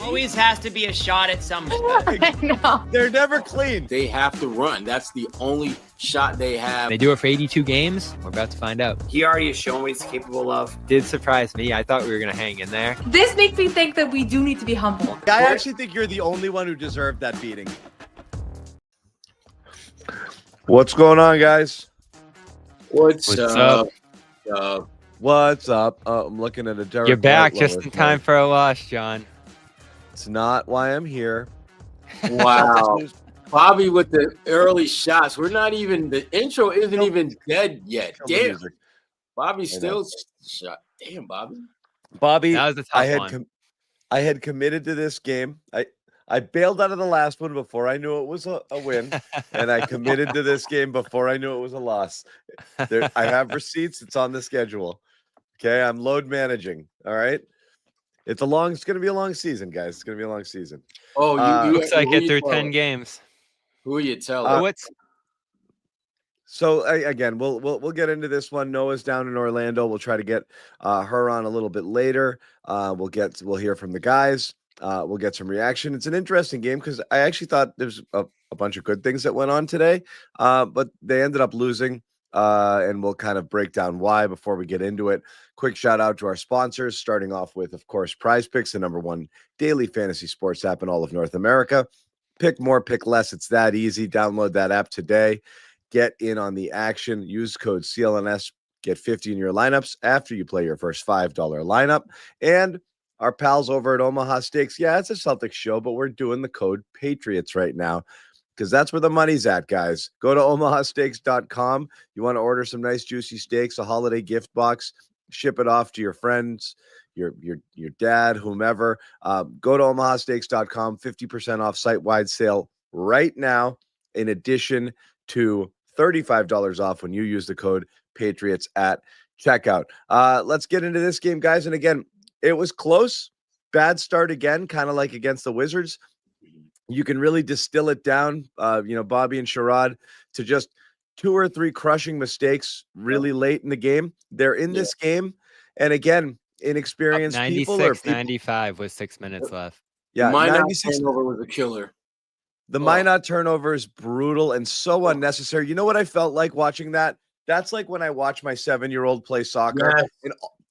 Always has to be a shot at something. I know. They're never clean. They have to run. That's the only shot they have. They do it for 82 games. We're about to find out. He already has shown what he's capable of. Did surprise me. I thought we were going to hang in there. This makes me think that we do need to be humble. I actually think you're the only one who deserved that beating. What's going on, guys? What's up? What's up? I'm looking at a Derrick You're back White just lower in time for a loss, John. It's not why I'm here. Wow. Bobby with the early shots. We're not even, the intro isn't even dead yet. Damn. Bobby still shot. Damn, Bobby. Bobby, That was a tough one. I had committed to this game. I bailed out of the last one before I knew it was a win, and I committed to this game before I knew it was a loss. I have receipts. It's on the schedule. Okay, I'm load managing. All right. It's going to be a long season, guys. It's going to be a long season. Oh, you Looks like it through 10 games. Who are you telling? So again, we'll get into this one. Noah's down in Orlando. We'll try to get her on a little bit later. We'll hear from the guys. We'll get some reaction. It's an interesting game because I actually thought there's a bunch of good things that went on today, but they ended up losing. And we'll kind of break down why before we get into it. Quick shout out to our sponsors, starting off with, of course, Prize Picks, the #1 daily fantasy sports app in all of North America. Pick more, pick less. It's that easy. Download that app today. Get in on the action. Use code CLNS. Get 50 in your lineups after you play your first $5 lineup. And our pals over at Omaha Steaks. Yeah, it's a Celtics show, but we're doing the code Patriots right now, because that's where the money's at, guys. Go to omahasteaks.com. You want to order some nice juicy steaks, a holiday gift box, ship it off to your friends, your dad, whomever. Go to omahasteaks.com, 50% off site-wide sale right now, in addition to $35 off when you use the code Patriots at checkout. Let's get into this game, guys. And again, it was close. Bad start again, kind of like against the Wizards. You can really distill it down, Bobby and Sherrod, to just 2 or 3 crushing mistakes really late in the game. They're in this game. And again, inexperienced 96-95 with 6 minutes left. Yeah, Minot 96 turnover was a killer. The Minot turnover is brutal and so unnecessary. You know what I felt like watching that? That's like when I watch my 7-year-old play soccer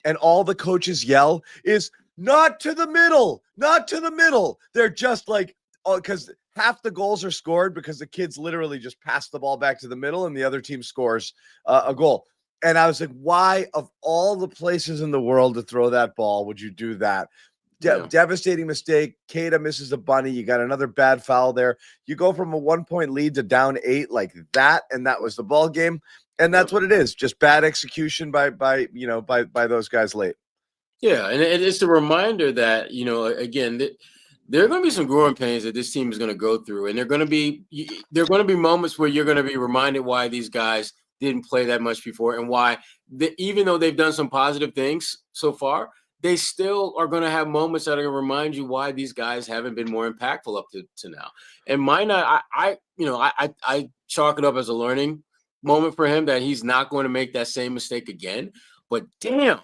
and all the coaches yell is not to the middle, not to the middle. They're just like, because half the goals are scored because the kids literally just pass the ball back to the middle and the other team scores a goal. And I was like, why, of all the places in the world to throw that ball, would you do that? Devastating mistake. Kada misses a bunny. You got another bad foul there. You go from a 1-point lead to down 8 like that, and that was the ball game. And that's what it is. Just bad execution by those guys late. Yeah, and it's a reminder that, again, there are going to be some growing pains that this team is going to go through, and there are going to be moments where you're going to be reminded why these guys didn't play that much before, and why even though they've done some positive things so far, they still are going to have moments that are going to remind you why these guys haven't been more impactful up to now. And I chalk it up as a learning moment for him, that he's not going to make that same mistake again. But damn.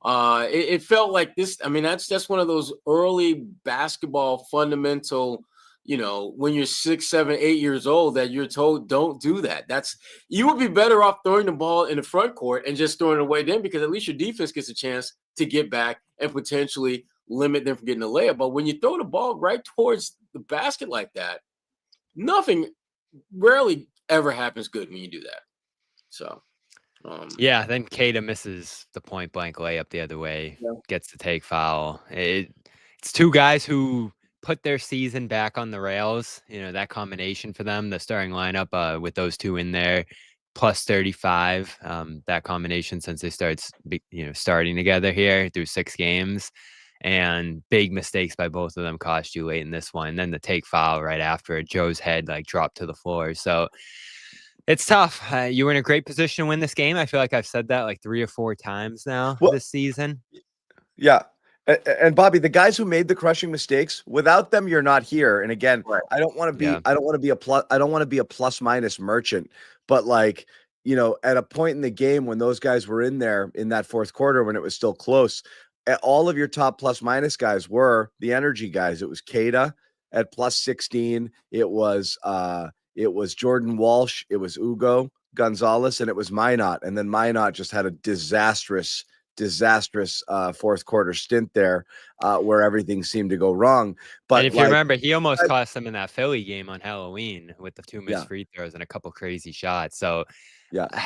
It felt like this. I mean, that's one of those early basketball fundamental, when you're 6, 7, 8 years old, that you're told don't do that. You would be better off throwing the ball in the front court and just throwing it away then, because at least your defense gets a chance to get back and potentially limit them from getting a layup. But when you throw the ball right towards the basket like that, rarely ever happens good when you do that. So. Then Kada misses the point blank layup the other way, gets the take foul. It's 2 guys who put their season back on the rails. That combination for them, the starting lineup with those 2 in there, plus 35. That combination since they starting together here through 6 games, and big mistakes by both of them cost you late in this one. And then the take foul right after it, Joe's head dropped to the floor. So. It's tough. You were in a great position to win this game. I feel like I've said that 3 or 4 times now this season. Yeah. And Bobby, the guys who made the crushing mistakes, without them, you're not here. And again, right. I don't want to be a plus minus merchant, but at a point in the game when those guys were in there in that fourth quarter, when it was still close, all of your top plus minus guys were the energy guys. It was Kada at plus 16. It was Jordan Walsh. It was Ugo Gonzalez, and it was Minot. And then Minot just had a disastrous fourth quarter stint there where everything seemed to go wrong. But and if you remember, he almost cost them in that Philly game on Halloween with the 2 missed free throws and a couple crazy shots. So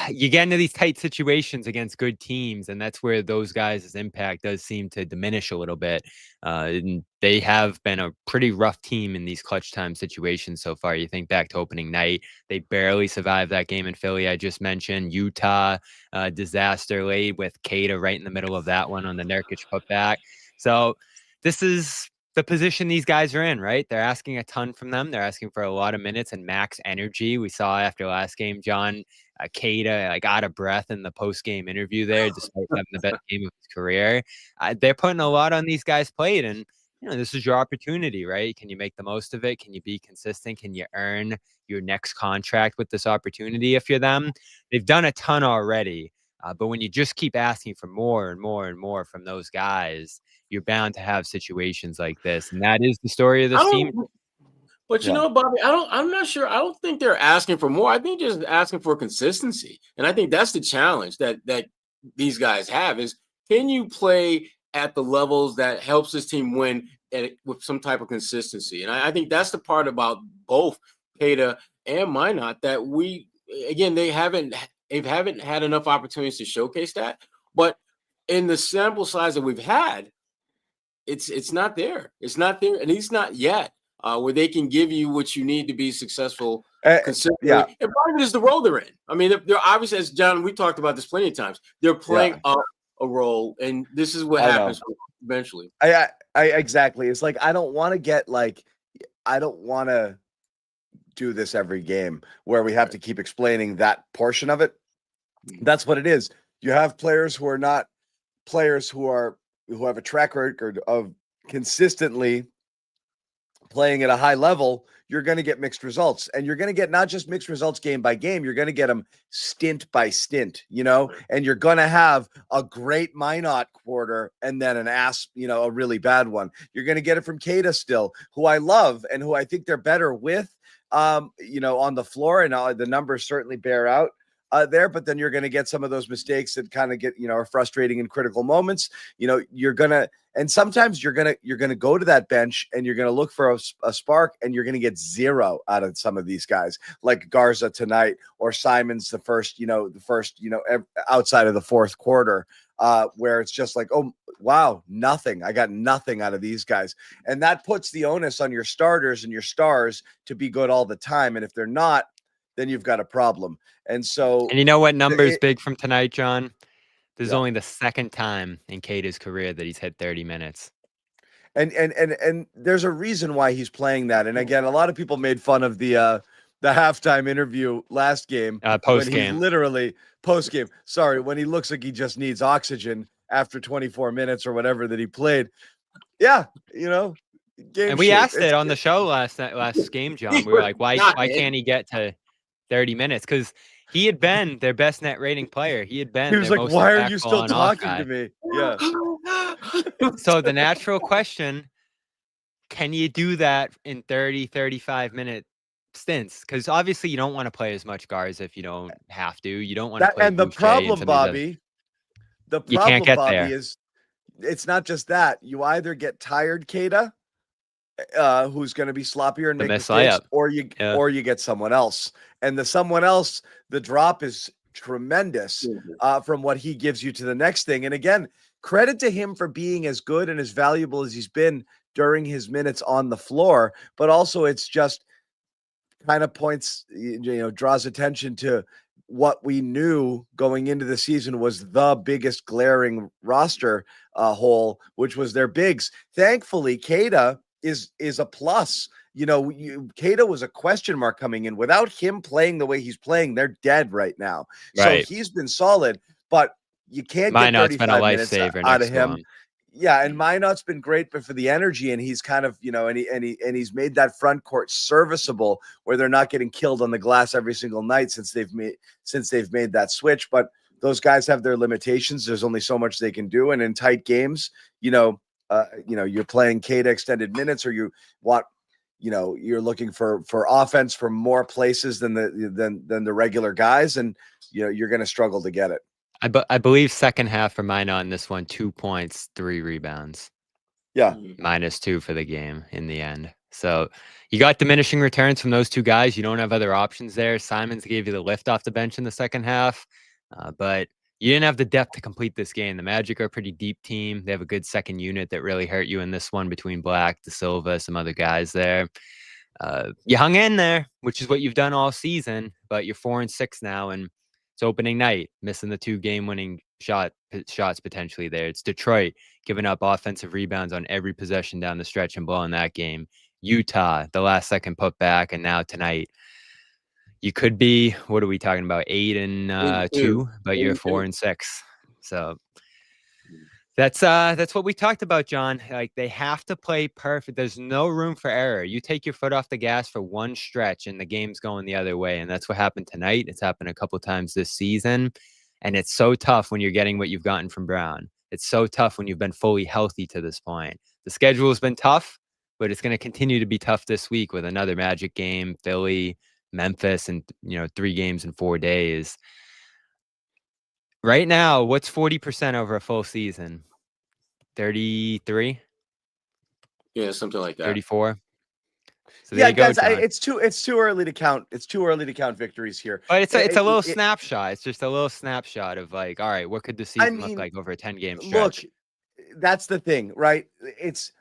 you get into these tight situations against good teams, and that's where those guys' impact does seem to diminish a little bit. And they have been a pretty rough team in these clutch time situations so far. You think back to opening night, they barely survived that game in Philly I just mentioned. Utah, disaster late with Kada right in the middle of that one on the Nurkic putback. So this is the position these guys are in, right? They're asking a ton from them. They're asking for a lot of minutes and max energy. We saw after last game, John, Kada like out of breath in the post-game interview there, despite having the best game of his career. They're putting a lot on these guys' plate, and this is your opportunity, right? Can you make the most of it? Can you be consistent? Can you earn your next contract with this opportunity? If you're them, they've done a ton already, but when you just keep asking for more and more and more from those guys, you're bound to have situations like this, and that is the story of this team. But you know, Bobby, I'm not sure. I don't think they're asking for more. I think just asking for consistency. And I think that's the challenge that these guys have is, can you play at the levels that helps this team win with some type of consistency? And I think that's the part about both Kada and Minot that they haven't had enough opportunities to showcase that. But in the sample size that we've had, it's not there. It's not there, and he's not yet. Where they can give you what you need to be successful consistently. And part of it is the role they're in. I mean, they're obviously, as John, we talked about this plenty of times, they're playing up a role, and this is what happens eventually. I exactly. It's like, I don't want to do this every game where we have to keep explaining that portion of it. That's what it is. You have players who are not players who have a track record of consistently playing at a high level. You're going to get mixed results, and you're going to get not just mixed results game by game. You're going to get them stint by stint, and you're going to have a great Minot quarter and then a really bad one. You're going to get it from Kada still, who I love and who I think they're better with, on the floor, and the numbers certainly bear out there, but then you're going to get some of those mistakes that kind of get, are frustrating in critical moments. And sometimes you're going to go to that bench and you're going to look for a spark, and you're going to get zero out of some of these guys, like Garza tonight, or Simons the first outside of the fourth quarter, where it's just like, oh, wow, nothing. I got nothing out of these guys. And that puts the onus on your starters and your stars to be good all the time. And if they're not, then you've got a problem. And so, and you know what number is big from tonight, John? This is only the second time in Kada's career that he's hit 30 minutes. And there's a reason why he's playing that. And again, a lot of people made fun of the halftime interview last game. Post-game. Literally post-game. Sorry, when he looks like he just needs oxygen after 24 minutes or whatever that he played. Yeah, game and we asked it on the show last game, John. We were like, why can't he get to 30 minutes? Because he had been their best net rating player. He was like, why are you still talking to me? Yeah. So the natural question, can you do that in 30, 35 minute stints? Because obviously you don't want to play as much Garza if you don't have to. You don't want to play. And the problem, Bobby, you can't get there. Is it's not just that. You either get tired, Kada, who's going to be sloppier and make mistakes, or you get someone else. And the someone else, the drop is tremendous from what he gives you to the next thing. And again, credit to him for being as good and as valuable as he's been during his minutes on the floor. But also, it's just kind of draws attention to what we knew going into the season was the biggest glaring roster hole, which was their bigs. Thankfully, Kada is a plus. Kada was a question mark coming in. Without him playing the way he's playing, they're dead right now. Right. So he's been solid, but you can't get 35 minutes out of him. Yeah, and Minot's been great, but for the energy, and he's kind of, and he's made that front court serviceable where they're not getting killed on the glass every single night since they've made that switch. But those guys have their limitations. There's only so much they can do. And in tight games, you're playing Kada extended minutes, or you want, you're looking for offense from more places than the regular guys. And, you're going to struggle to get it. I believe second half for mine on this one, 2 points, 3 rebounds. Yeah. -2 for the game in the end. So you got diminishing returns from those two guys. You don't have other options there. Simons gave you the lift off the bench in the second half, but you didn't have the depth to complete this game. The Magic are a pretty deep team. They have a good second unit that really hurt you in this one between Black, De Silva, some other guys there. You hung in there, which is what you've done all season, but you're 4-6 now, and it's opening night, missing the 2 game-winning shots potentially there. It's Detroit giving up offensive rebounds on every possession down the stretch and blowing that game. Utah, the last second put back, and now tonight. You could be, what are we talking about, 8-2, but you're 4-6. So that's what we talked about, John. Like, they have to play perfect. There's no room for error. You take your foot off the gas for one stretch and the game's going the other way. And that's what happened tonight. It's happened a couple times this season. And it's so tough when you're getting what you've gotten from Brown. It's so tough when you've been fully healthy to this point. The schedule has been tough, but it's going to continue to be tough this week with another Magic game, Philly, Memphis, and 3 games in 4 days. Right now, what's 40% over a full season? 33? Yeah, something like that. 34. So there you go, guys, John. it's too early to count. It's too early to count victories here. But it's a little snapshot. It's just a little snapshot of like, all right, what could the season look like over a 10-game stretch? Look, that's the thing, right?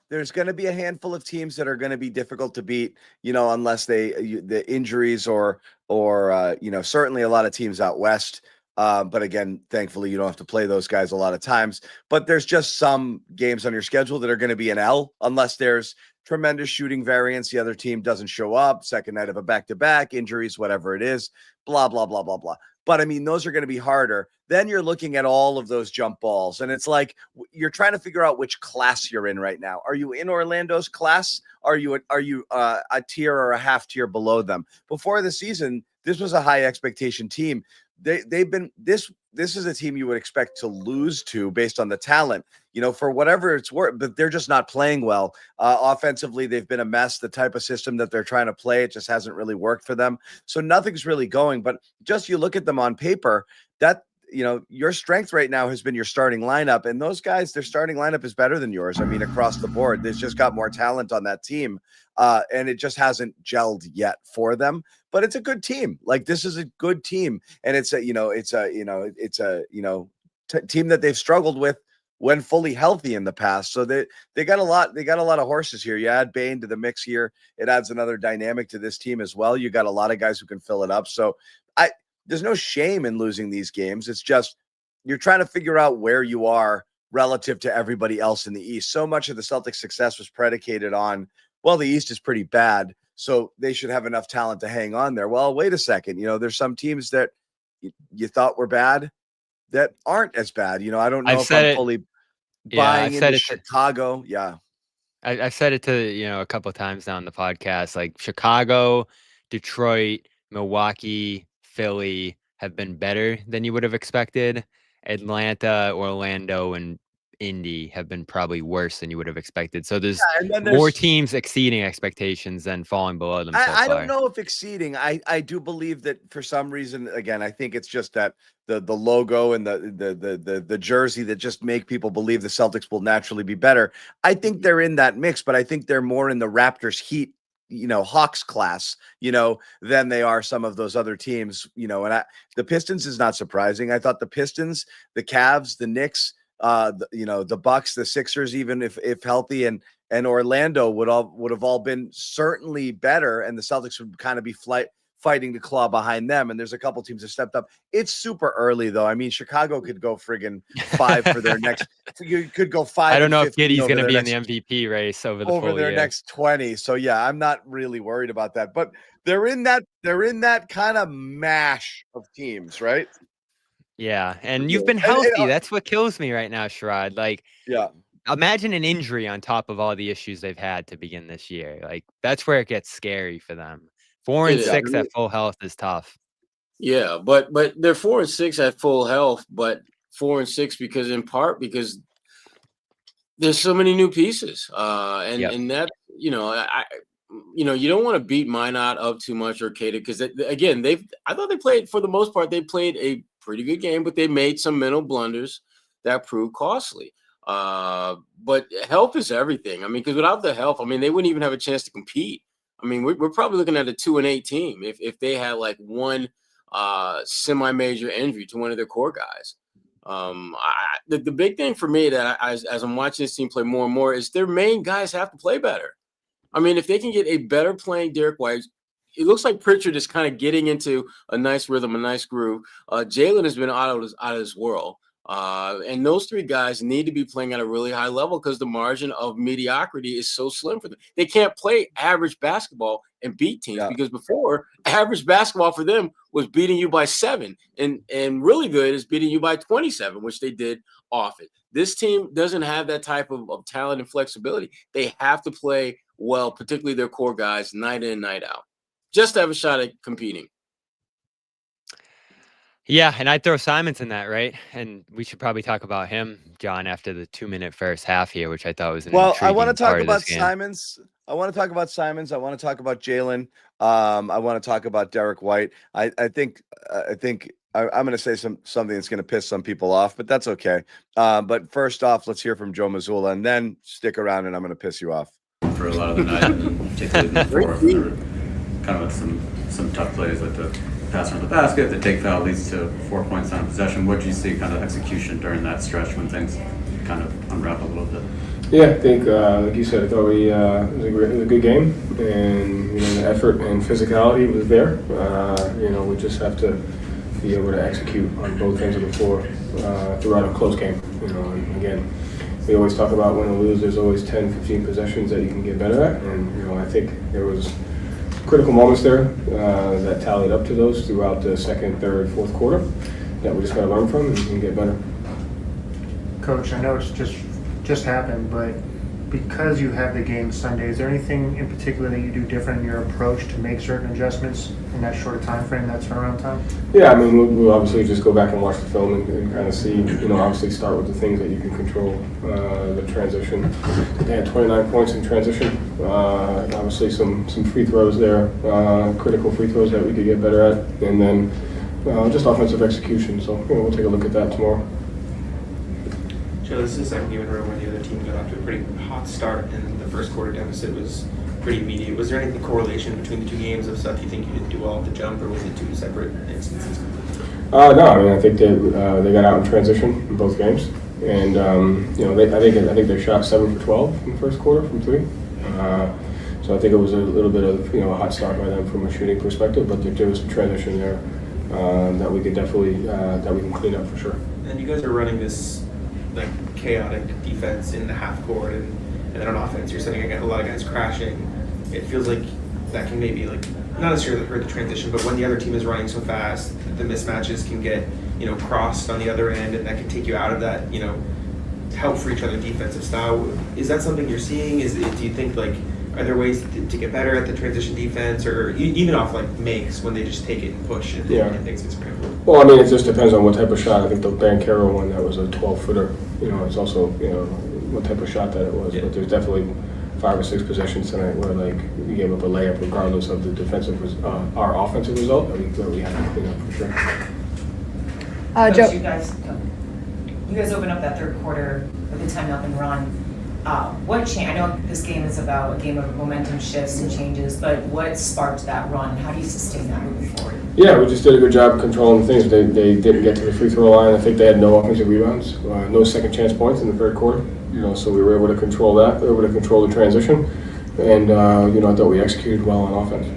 There's going to be a handful of teams that are going to be difficult to beat, unless the injuries or certainly a lot of teams out west. But again, thankfully, you don't have to play those guys a lot of times. But there's just some games on your schedule that are going to be an L unless there's tremendous shooting variance. The other team doesn't show up, second night of a back-to-back, injuries, whatever it is, blah, blah, blah, blah, blah. But I mean, those are going to be harder. Then you're looking at all of those jump balls, and it's like you're trying to figure out which class you're in right now. Are you in Orlando's class? Are you a tier or a half tier below them? Before the season, this was a high expectation team. They've been this is a team you would expect to lose to based on the talent, for whatever it's worth, but they're just not playing well. Offensively, they've been a mess. The type of system that they're trying to play, it just hasn't really worked for them. So nothing's really going, but just you look at them on paper, that your strength right now has been your starting lineup, and those guys, their starting lineup is better than yours. I mean, across the board, there's just got more talent on that team. And it just hasn't gelled yet for them, but it's a good team. Like, this is a good team. And it's a team that they've struggled with when fully healthy in the past. So they got a lot of horses here. You add Bane to the mix here. It adds another dynamic to this team as well. You got a lot of guys who can fill it up. So there's no shame in losing these games. It's just, you're trying to figure out where you are relative to everybody else in the East. So much of the Celtics' success was predicated on, well, the East is pretty bad, so they should have enough talent to hang on there. Well, wait a second. There's some teams that you thought were bad that aren't as bad. I don't know if I'm fully buying into Chicago. I've said it to, a couple of times now on the podcast, like Chicago, Detroit, Milwaukee, Philly have been better than you would have expected. Atlanta, Orlando, and Indy have been probably worse than you would have expected. So there's more teams exceeding expectations than falling below them. I don't know if exceeding. I do believe that for some reason, again, I think it's just that the logo and the jersey that just make people believe the Celtics will naturally be better. I think they're in that mix, but I think they're more in the Raptors Heat, Hawks class, than they are some of those other teams, and the Pistons is not surprising. I thought the Pistons, the Cavs, the Knicks, the Bucks, the Sixers, even if healthy, and Orlando would have all been certainly better, and the Celtics would kind of be fighting to claw behind them. And there's a couple teams that stepped up. It's super early though. I mean, Chicago could go friggin' 5 for their next. You could go 5. I don't know if Giddy's going to be in the MVP race over their next 20. So yeah, I'm not really worried about that. But they're in that kind of mash of teams, right? Yeah, and you've been healthy. That's what kills me right now, Sherrod. Like, imagine an injury on top of all the issues they've had to begin this year. Like, that's where it gets scary for them. 4-6 at full health is tough. Yeah, but they're 4-6 at full health, but 4-6 because there's so many new pieces, and that you don't want to beat Minot up too much or Kada because again I thought they played for the most part they played a pretty good game, but they made some mental blunders that proved costly. But health is everything. I mean, because without the health, I mean, they wouldn't even have a chance to compete. I mean, we're probably looking at a 2-8 team if they had like one semi-major injury to one of their core guys. The big thing for me that as I'm watching this team play more and more is their main guys have to play better. I mean, if they can get a better playing Derrick White, it looks like Pritchard is kind of getting into a nice rhythm, a nice groove. Jaylen has been out of this world. And those three guys need to be playing at a really high level because the margin of mediocrity is so slim for them. They can't play average basketball and beat teams because before average basketball for them was beating you by 7 and really good is beating you by 27, which they did often. This team doesn't have that type of talent and flexibility. They have to play well, particularly their core guys, night in, night out, just to have a shot at competing. Yeah, and I'd throw Simons in that, right? And we should probably talk about him, John, after the 2-minute first half here, which I thought was an I want to intriguing talk part of about this game. Simons. I want to talk about Simons. I want to talk about Jaylen. I want to talk about Derrick White. I think I'm going to say something that's going to piss some people off, but that's okay. But first off, let's hear from Joe Mazulla, and then stick around, and I'm going to piss you off. For a lot of the night, particularly in the fourth, there were kind of some tough plays like the pass around the basket, the take foul leads to 4 points on possession. What do you see kind of execution during that stretch when things kind of unwrap a little bit? Yeah, I think, like you said, I thought it was a good game, and the effort and physicality was there. We just have to be able to execute on both ends of the floor throughout a close game. And again, we always talk about win or lose. There's always 10, 15 possessions that you can get better at, and I think there was critical moments there that tallied up to those throughout the second, third, fourth quarter that we just got to learn from and get better. Coach, I know it's just happened, but because you have the game Sunday, is there anything in particular that you do different in your approach to make certain adjustments in that shorter time frame, that turnaround time? Yeah, I mean, we'll obviously just go back and watch the film and kind of see, obviously start with the things that you can control, the transition. They had 29 points in transition. Obviously some free throws there, critical free throws that we could get better at, and then just offensive execution. So we'll take a look at that tomorrow. Joe, this is the second game in a row where the other team got off to a pretty hot start, and the first quarter deficit was pretty immediate. Was there any correlation between the two games of stuff you think you didn't do well at the jump, or was it two separate instances? No, I mean, I think they got out in transition in both games, and I think they shot 7 for 12 in the first quarter from 3. So I think it was a little bit of a hot start by them from a shooting perspective, but there was some transition there that we could definitely that we can clean up for sure. And you guys are running this chaotic defense in the half court, and then on offense you're sending a lot of guys crashing. It feels like that can maybe not necessarily hurt the transition, but when the other team is running so fast, the mismatches can get crossed on the other end, and that can take you out of that help for each other defensive style. Is that something you're seeing? Do you think are there ways to get better at the transition defense, or even off makes when they just take it and push and things get scrambled? Well, I mean, it just depends on what type of shot. I think the Bankero one, that was a 12-footer. It's also what type of shot that it was. Yeah. But there's definitely 5 or 6 possessions tonight where we gave up a layup regardless of the defensive our offensive result that we had to clean up for sure. Joe, you guys open up that third quarter with a 10-0 run. What changed? I know this game is about a game of momentum shifts and changes, but what sparked that run? How do you sustain that moving forward? Yeah, we just did a good job controlling things. They didn't get to the free throw line. I think they had no offensive rebounds, no second chance points in the third quarter. So we were able to control that. We were able to control the transition, and I thought we executed well on offense.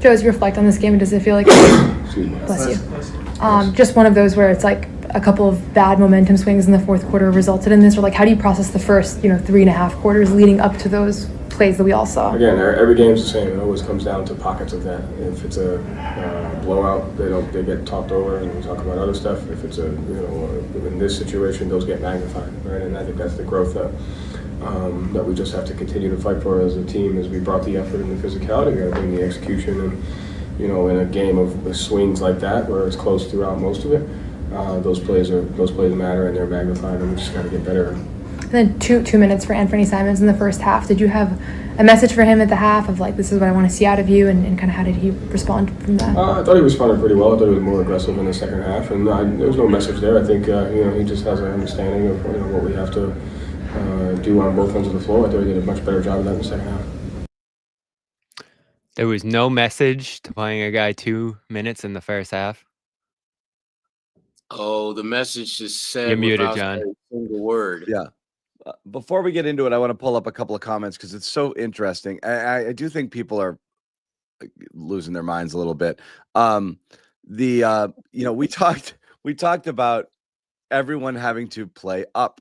Joe, as you reflect on this game, does it feel like bless you? Just one of those where it's a couple of bad momentum swings in the fourth quarter resulted in this, or how do you process the first 3.5 quarters leading up to those plays that we all saw? Again, every game's the same. It always comes down to pockets of that. If it's a blowout, they get talked over and we talk about other stuff. If it's in this situation, those get magnified, right? And I think that's the growth that we just have to continue to fight for as a team. As we brought the effort and the physicality, we got to bring the execution you know, in a game of swings like that where it's close throughout most of it, those plays matter and they're magnified, and we just got to get better. And then two minutes for Anthony Simons in the first half. Did you have a message for him at the half of like, this is what I want to see out of you, and kind of how did he respond from that? I thought he responded pretty well. I thought he was more aggressive in the second half, and there was no message there. I think you know, he just has an understanding of, you know, what we have to do on both ends of the floor. I thought he did a much better job of that in the second half. There was no message to playing a guy 2 minutes in the first half. Oh, the message is said. You're muted, without John. saying a single word. Yeah. Before we get into it, I want to pull up a couple of comments because it's so interesting. I do think people are losing their minds a little bit. You know, we talked about everyone having to play up,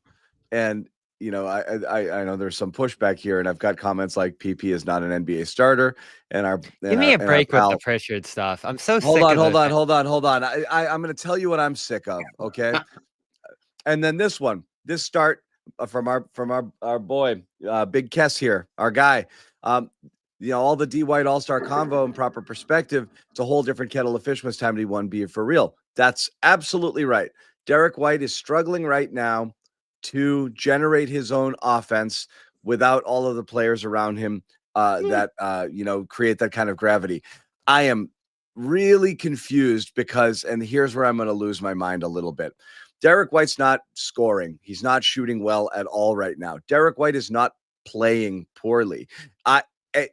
and you know, I know there's some pushback here, and I've got comments like PP is not an NBA starter, and Give me a break with the Pritchard stuff. I'm so sick of Hold on. I'm going to tell you what I'm sick of. Okay. And then this start from our boy, Big Kess here, our guy. You know, all the D White All-Star convo and proper perspective. It's a whole different kettle of fish when it's time to D1 be for real. That's absolutely right. Derrick White is struggling right now to generate his own offense without all of the players around him that you know, create that kind of gravity. I am really confused because, and here's where I'm going to lose my mind a little bit. Derrick White's not scoring. He's not shooting well at all right now. Derrick White is not playing poorly.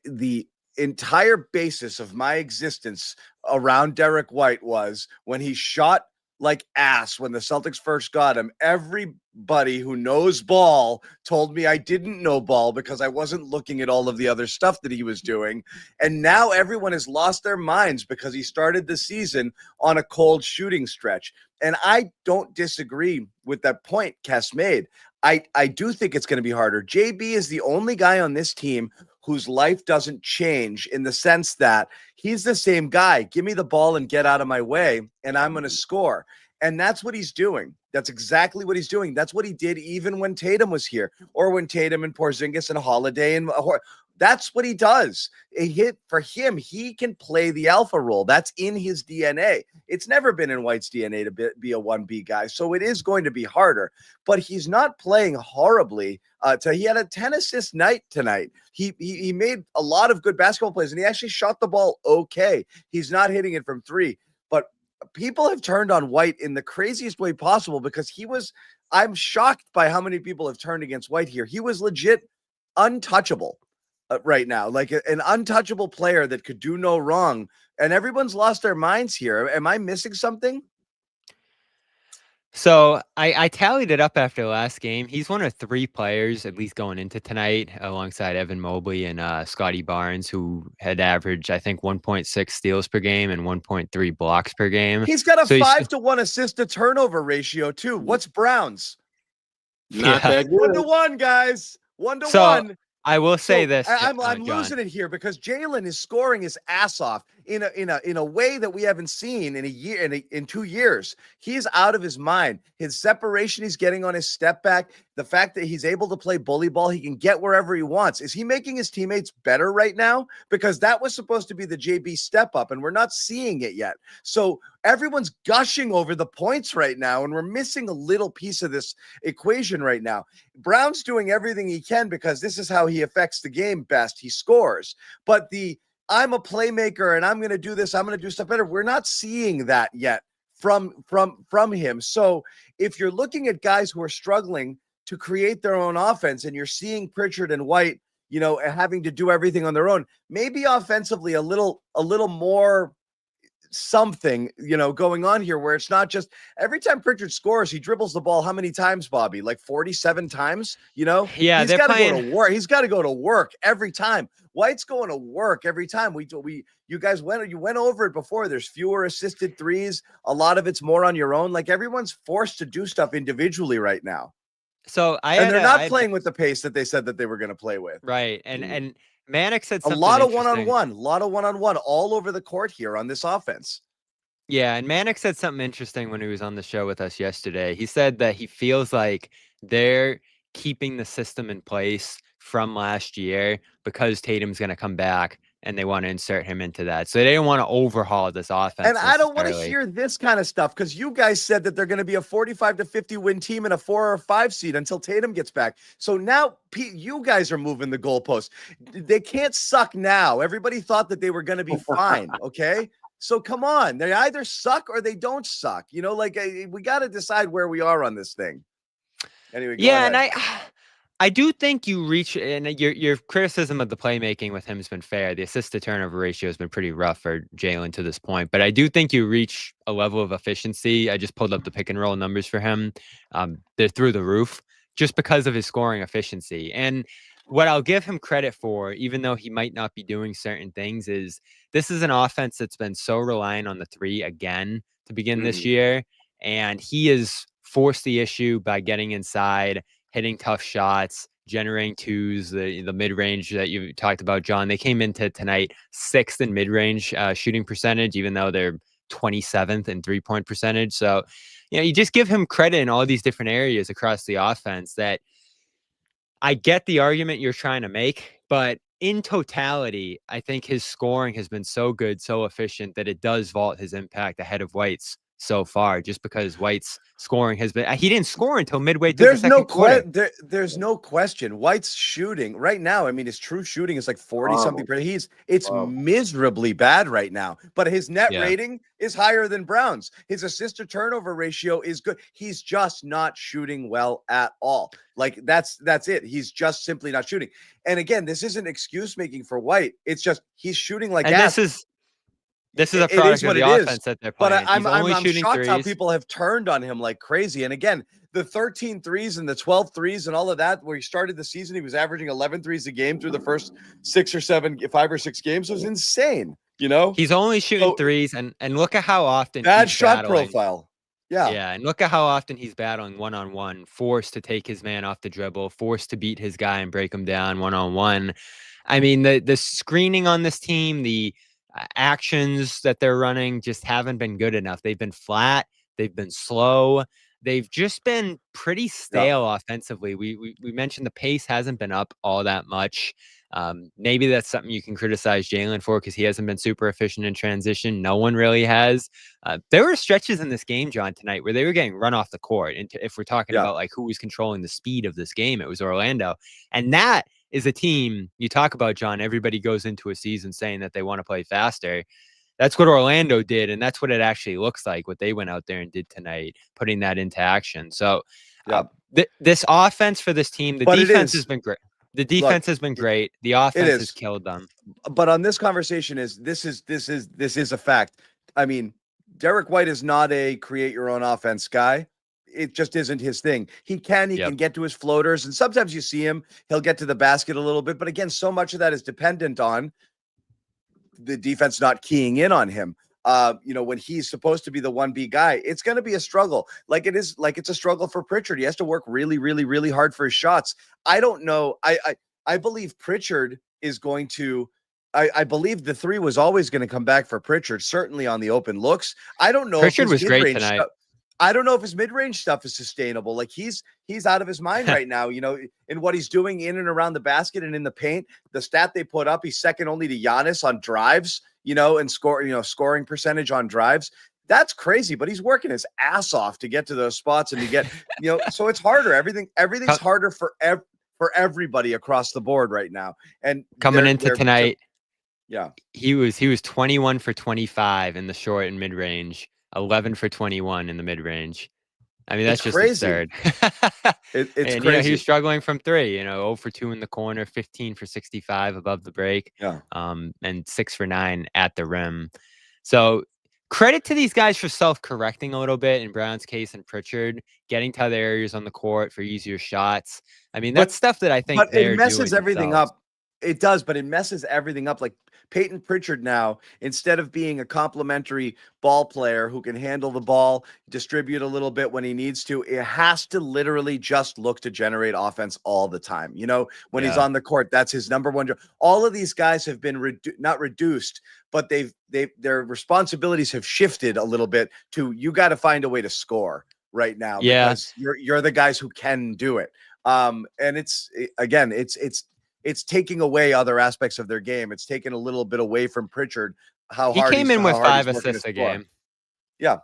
The entire basis of my existence around Derrick White was when he shot like ass when the Celtics first got him. Everybody who knows ball told me I didn't know ball because I wasn't looking at all of the other stuff that he was doing. And now everyone has lost their minds because he started the season on a cold shooting stretch. And I don't disagree with that point Kess made. I do think it's going to be harder. JB is the only guy on this team whose life doesn't change in the sense that he's the same guy. Give me the ball and get out of my way, and I'm going to score. And that's what he's doing. That's exactly what he's doing. That's what he did even when Tatum was here, or when Tatum and Porzingis and Holiday and that's what he does. For him, he can play the alpha role. That's in his DNA. It's never been in White's DNA to be a 1B guy, so it is going to be harder. But he's not playing horribly. He had a 10-assist night tonight. He made a lot of good basketball plays, and he actually shot the ball okay. He's not hitting it from three. But people have turned on White in the craziest way possible because I'm shocked by how many people have turned against White here. He was legit untouchable. Right now, like an untouchable player that could do no wrong, and everyone's lost their minds here. Am I missing something? So I tallied it up after the last game. He's one of 3 players, at least going into tonight, alongside Evan Mobley and Scotty Barnes, who had averaged, I think, 1.6 steals per game and 1.3 blocks per game. He's got a 5-to-1 assist to turnover ratio too. What's Brown's? Not that good. 1-to-1, guys. 1-to-1. I will say this. I'm losing it here because Jaylen is scoring his ass off in a way that we haven't seen in a year, in 2 years. He's out of his mind. His separation he's getting on his step back, the fact that he's able to play bully ball, he can get wherever he wants. Is he making his teammates better right now? Because that was supposed to be the JB step up, and we're not seeing it yet. So everyone's gushing over the points right now, and we're missing a little piece of this equation right now. Brown's doing everything he can because this is how he affects the game best. He scores. But I'm a playmaker and I'm going to do this, I'm going to do stuff better. We're not seeing that yet from him. So if you're looking at guys who are struggling to create their own offense and you're seeing Pritchard and White, you know, having to do everything on their own, maybe offensively a little more something, you know, going on here where it's not just every time Pritchard scores, he dribbles the ball. How many times, Bobby? Like 47 times, you know? Yeah, he's got to go to work. He's got to go to work every time. White's going to work every time. You guys went over it before. There's fewer assisted threes. A lot of it's more on your own. Like everyone's forced to do stuff individually right now. So they're not playing with the pace that they said that they were going to play with. Right. And Manic said a something lot of interesting. one-on-one all over the court here on this offense. Yeah, and Manic said something interesting when he was on the show with us yesterday. He said that he feels like they're keeping the system in place from last year because Tatum's going to come back and they want to insert him into that. So they didn't want to overhaul this offense. And I don't want to necessarily. hear this kind of stuff because you guys said that they're going to be a 45 to 50 win team and a 4 or 5 seed until Tatum gets back. So now you guys are moving the goalposts. They can't suck now. Everybody thought that they were going to be fine. Okay. So come on. They either suck or they don't suck. You know, like we got to decide where we are on this thing. Anyway, go ahead. And I do think you reach, and your criticism of the playmaking with him has been fair. The assist to turnover ratio has been pretty rough for Jaylen to this point, but I do think you reach a level of efficiency. I just pulled up the pick and roll numbers for him. They're through the roof just because of his scoring efficiency. And what I'll give him credit for, even though he might not be doing certain things, is this is an offense that's been so reliant on the three again to begin this year. And he has forced the issue by getting inside, hitting tough shots, generating twos, the mid-range that you talked about, John. They came into tonight 6th in mid-range shooting percentage, even though they're 27th in three-point percentage. So, you just give him credit in all these different areas across the offense that I get the argument you're trying to make, but in totality, I think his scoring has been so good, so efficient that it does vault his impact ahead of White's so far, just because White's scoring has been, he didn't score until midway through the second quarter. There's no question. White's shooting right now, I mean, his true shooting is like 40 something. It's miserably bad right now, but his net rating is higher than Brown's. His assist to turnover ratio is good. He's just not shooting well at all. Like that's it. He's just simply not shooting. And again, this isn't excuse making for White. It's just, he's shooting like ass. This is a product of the offense that they're playing. But I'm shocked how people have turned on him like crazy. And again, the 13 threes and the 12 threes and all of that, where he started the season, he was averaging 11 threes a game through the first 5 or 6 games. It was insane. He's only shooting threes, and look at how often bad shot profile. Yeah, and look at how often he's battling one-on-one, forced to take his man off the dribble, forced to beat his guy and break him down one-on-one. I mean, the screening on this team, the actions that they're running just haven't been good enough. They've been flat. They've been slow. They've just been pretty stale offensively. We mentioned the pace hasn't been up all that much. Maybe that's something you can criticize Jaylen for because he hasn't been super efficient in transition. No one really has. There were stretches in this game, John, tonight where they were getting run off the court. And if we're talking about like who was controlling the speed of this game, it was Orlando. And that is a team you talk about, John. Everybody goes into a season saying that they want to play faster. That's what Orlando did, and that's what it actually looks like, what they went out there and did tonight, putting that into action. So this offense for this team, the defense has been great. The defense has been great. The offense has killed them. But on this conversation this is a fact. I mean, Derrick White is not a create your own offense guy. It just isn't his thing. He can get to his floaters, and sometimes you see him, he'll get to the basket a little bit. But again, so much of that is dependent on the defense not keying in on him. When he's supposed to be the 1B guy, it's going to be a struggle. Like it's a struggle for Pritchard. He has to work really, really, really hard for his shots. I don't know. I believe Pritchard is going to. I believe the 3 was always going to come back for Pritchard, certainly on the open looks. I don't know. Pritchard was great tonight. I don't know if his mid-range stuff is sustainable. Like he's out of his mind right now, in what he's doing in and around the basket and in the paint. The stat they put up, he's second only to Giannis on drives, and scoring percentage on drives. That's crazy, but he's working his ass off to get to those spots and to get, so it's harder. Everything's harder for everybody across the board right now. And coming into tonight, he was 21 for 25 in the short and mid-range. 11 for 21 in the mid-range. I mean, that's just absurd. It's and, crazy. He was struggling from 3, 0 for 2 in the corner, 15 for 65 above the break, and 6 for 9 at the rim. So credit to these guys for self-correcting a little bit in Brown's case and Pritchard, getting to other areas on the court for easier shots. I mean, that's stuff that I think but it messes everything up. It does, but it messes everything up. Like Peyton Pritchard now, instead of being a complimentary ball player who can handle the ball, distribute a little bit when he needs to, it has to literally just look to generate offense all the time. When he's on the court, that's his number one job. All of these guys have been not reduced, but their responsibilities have shifted a little bit to, you got to find a way to score right now. Because you're the guys who can do it. And it's it's taking away other aspects of their game. It's taken a little bit away from Pritchard. He came in with 5 assists a game. Yeah.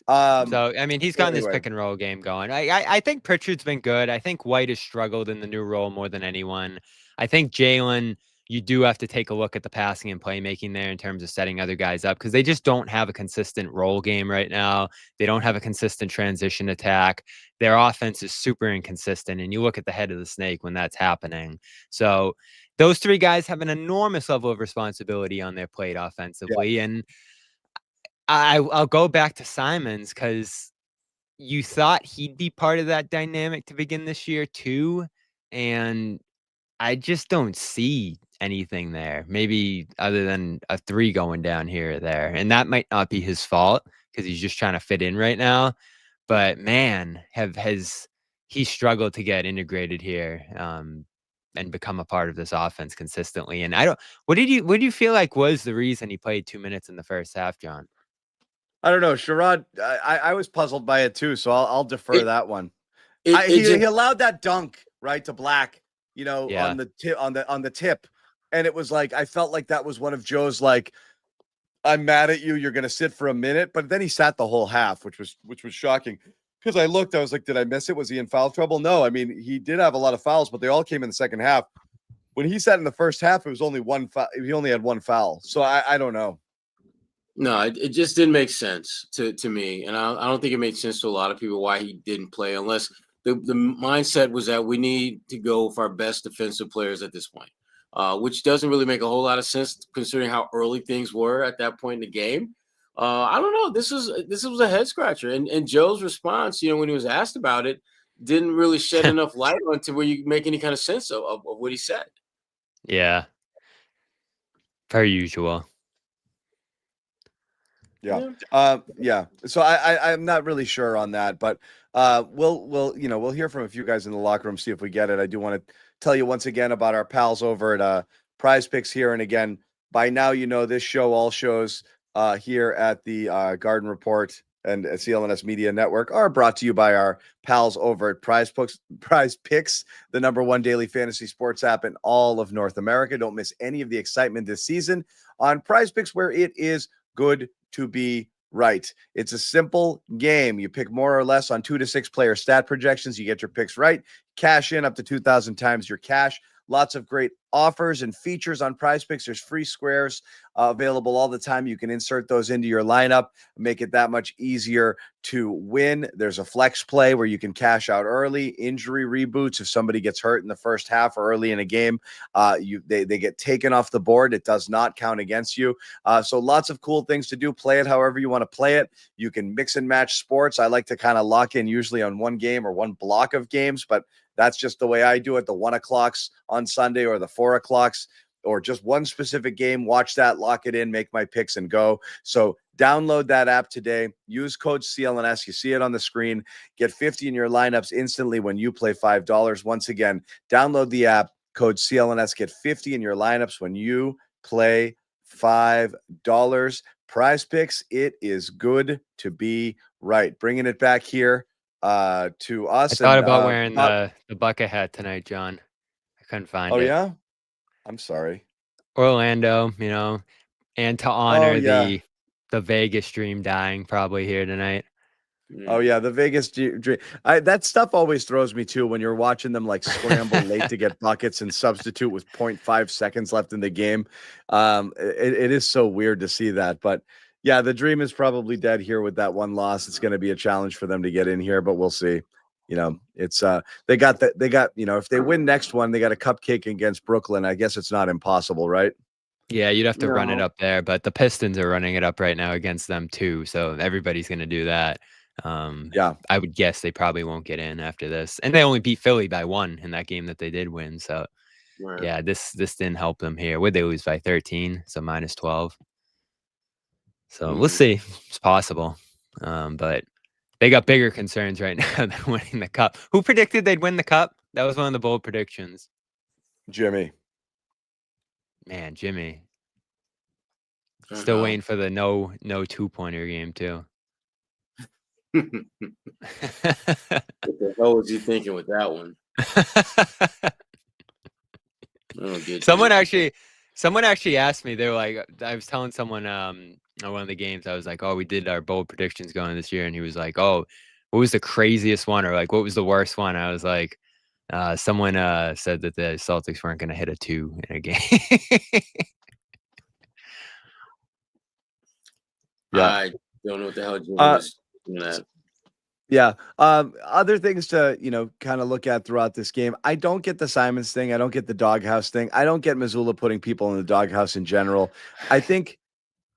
So I mean, he's gotten this anyway. pick and roll game going. I think Pritchard's been good. I think White has struggled in the new role more than anyone. I think Jaylen, you do have to take a look at the passing and playmaking there in terms of setting other guys up, because they just don't have a consistent role game right now. They don't have a consistent transition attack. Their offense is super inconsistent, and you look at the head of the snake when that's happening. So those 3 guys have an enormous level of responsibility on their plate offensively. And I'll go back to Simons, because you thought he'd be part of that dynamic to begin this year too. And I just don't see anything there, maybe other than a 3 going down here or there. And that might not be his fault, because he's just trying to fit in right now. But man, has he struggled to get integrated here and become a part of this offense consistently. And what do you feel like was the reason he played 2 minutes in the first half, John? I don't know, Sherrod. I was puzzled by it too, so I'll defer that one. He allowed that dunk right to Black, on the tip, and it was like I felt like that was one of Joe's like, I'm mad at you. You're going to sit for a minute, but then he sat the whole half, which was shocking. Because I looked, I was like, did I miss it? Was he in foul trouble? No, I mean he did have a lot of fouls, but they all came in the second half. When he sat in the first half, it was only one foul. He only had 1 foul, so I don't know. No, it just didn't make sense to me. And I don't think it made sense to a lot of people why he didn't play, unless the mindset was that we need to go with our best defensive players at this point, which doesn't really make a whole lot of sense considering how early things were at that point in the game. I don't know. This was a head scratcher. And Joe's response, when he was asked about it, didn't really shed enough light onto where you make any kind of sense of what he said. Yeah. Per usual. Yeah. So I'm not really sure on that, but we'll hear from a few guys in the locker room, see if we get it. I do want to tell you once again about our pals over at Prize Picks here. And again, by now, this show, all shows here at the Garden Report and CLNS Media Network are brought to you by our pals over at Prize Picks, the #1 daily fantasy sports app in all of North America. Don't miss any of the excitement this season on Prize Picks, where it is good to be right. It's a simple game. You pick more or less on 2 to 6 player stat projections. You get your picks right. Cash in up to 2,000 times your cash. Lots of great offers and features on Prize Picks. There's free squares available all the time. You can insert those into your lineup, make it that much easier to win. There's a flex play where you can cash out early. Injury reboots, if somebody gets hurt in the first half or early in a game, they get taken off the board. It does not count against you. So lots of cool things to do. Play it however you want to play it. You can mix and match sports. I like to kind of lock in usually on one game or one block of games, but that's just the way I do it. The 1 o'clocks on Sunday or the 4 o'clocks or just one specific game. Watch that, lock it in, make my picks and go. So download that app today. Use code CLNS. You see it on the screen. Get 50 in your lineups instantly when you play $5. Once again, download the app, code CLNS. Get 50 in your lineups when you play $5. Prize Picks, it is good to be right. Bringing it back here to us. I thought about wearing the bucket hat tonight, John. I couldn't find it. Oh, yeah? I'm sorry. Orlando, and to honor the Vegas dream dying probably here tonight. Oh, yeah, the Vegas dream. That stuff always throws me, too, when you're watching them, scramble late to get buckets and substitute with 0.5 seconds left in the game. It is so weird to see that, but yeah, the dream is probably dead here with that one loss. It's going to be a challenge for them to get in here, but we'll see. It's they got if they win next one, they got a cupcake against Brooklyn. I guess it's not impossible, right? Yeah, you'd have to run it up there, but the Pistons are running it up right now against them too. So everybody's going to do that. I would guess they probably won't get in after this. And they only beat Philly by 1 in that game that they did win. So yeah, this didn't help them here. Would they lose by 13? So -12. So we'll see. It's possible. But they got bigger concerns right now than winning the cup. Who predicted they'd win the cup? That was one of the bold predictions. Jimmy. Man, Jimmy. Still waiting for the no 2-pointer game too. What the hell was he thinking with that one? Someone actually asked me. They were like, I was telling someone on one of the games, I was like, "Oh, we did our bold predictions going this year," and he was like, "Oh, what was the craziest one, or like what was the worst one?" I was like, "Someone said that the Celtics weren't going to hit a 2 in a game." Yeah. I don't know what the hell Jim was doing that. Yeah. Other things to, kind of look at throughout this game. I don't get the Simons thing. I don't get the doghouse thing. I don't get Mazulla putting people in the doghouse in general. I think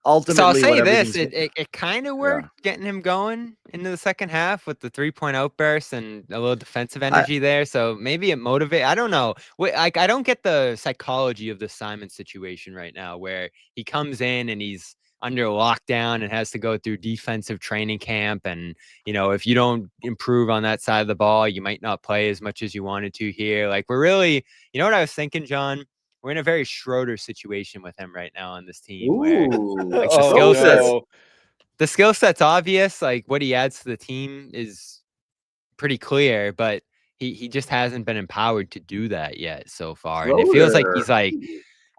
ultimately, So I'll say what this: everything's- it kind of worked getting him going into the second half with the 3-point outburst and a little defensive energy there. So maybe it motivates. I don't know. I don't get the psychology of the Simon situation right now, where he comes in and he's under lockdown and has to go through defensive training camp. And, if you don't improve on that side of the ball, you might not play as much as you wanted to here. Like, we're really, what I was thinking, John? We're in a very Schroeder situation with him right now on this team. Where like, the skill set's obvious. Like, what he adds to the team is pretty clear, but he just hasn't been empowered to do that yet so far. And it feels like he's like,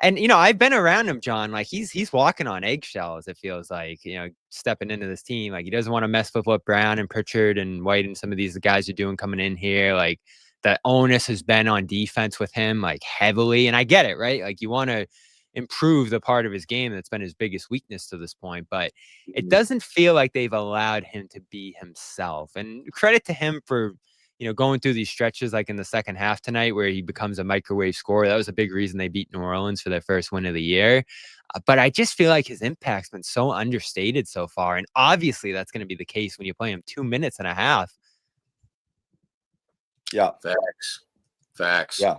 and I've been around him, John. Like he's walking on eggshells. It feels like, stepping into this team. Like he doesn't want to mess with what Brown and Pritchard and White and some of these guys are doing coming in here. Like the onus has been on defense with him, like heavily. And I get it, right? Like you want to improve the part of his game that's been his biggest weakness to this point, but it doesn't feel like they've allowed him to be himself. And credit to him for, going through these stretches like in the second half tonight where he becomes a microwave scorer. That was a big reason they beat New Orleans for their first win of the year. But I just feel like his impact's been so understated so far. And obviously that's going to be the case when you play him 2 minutes and a half. Yeah. Facts. Yeah.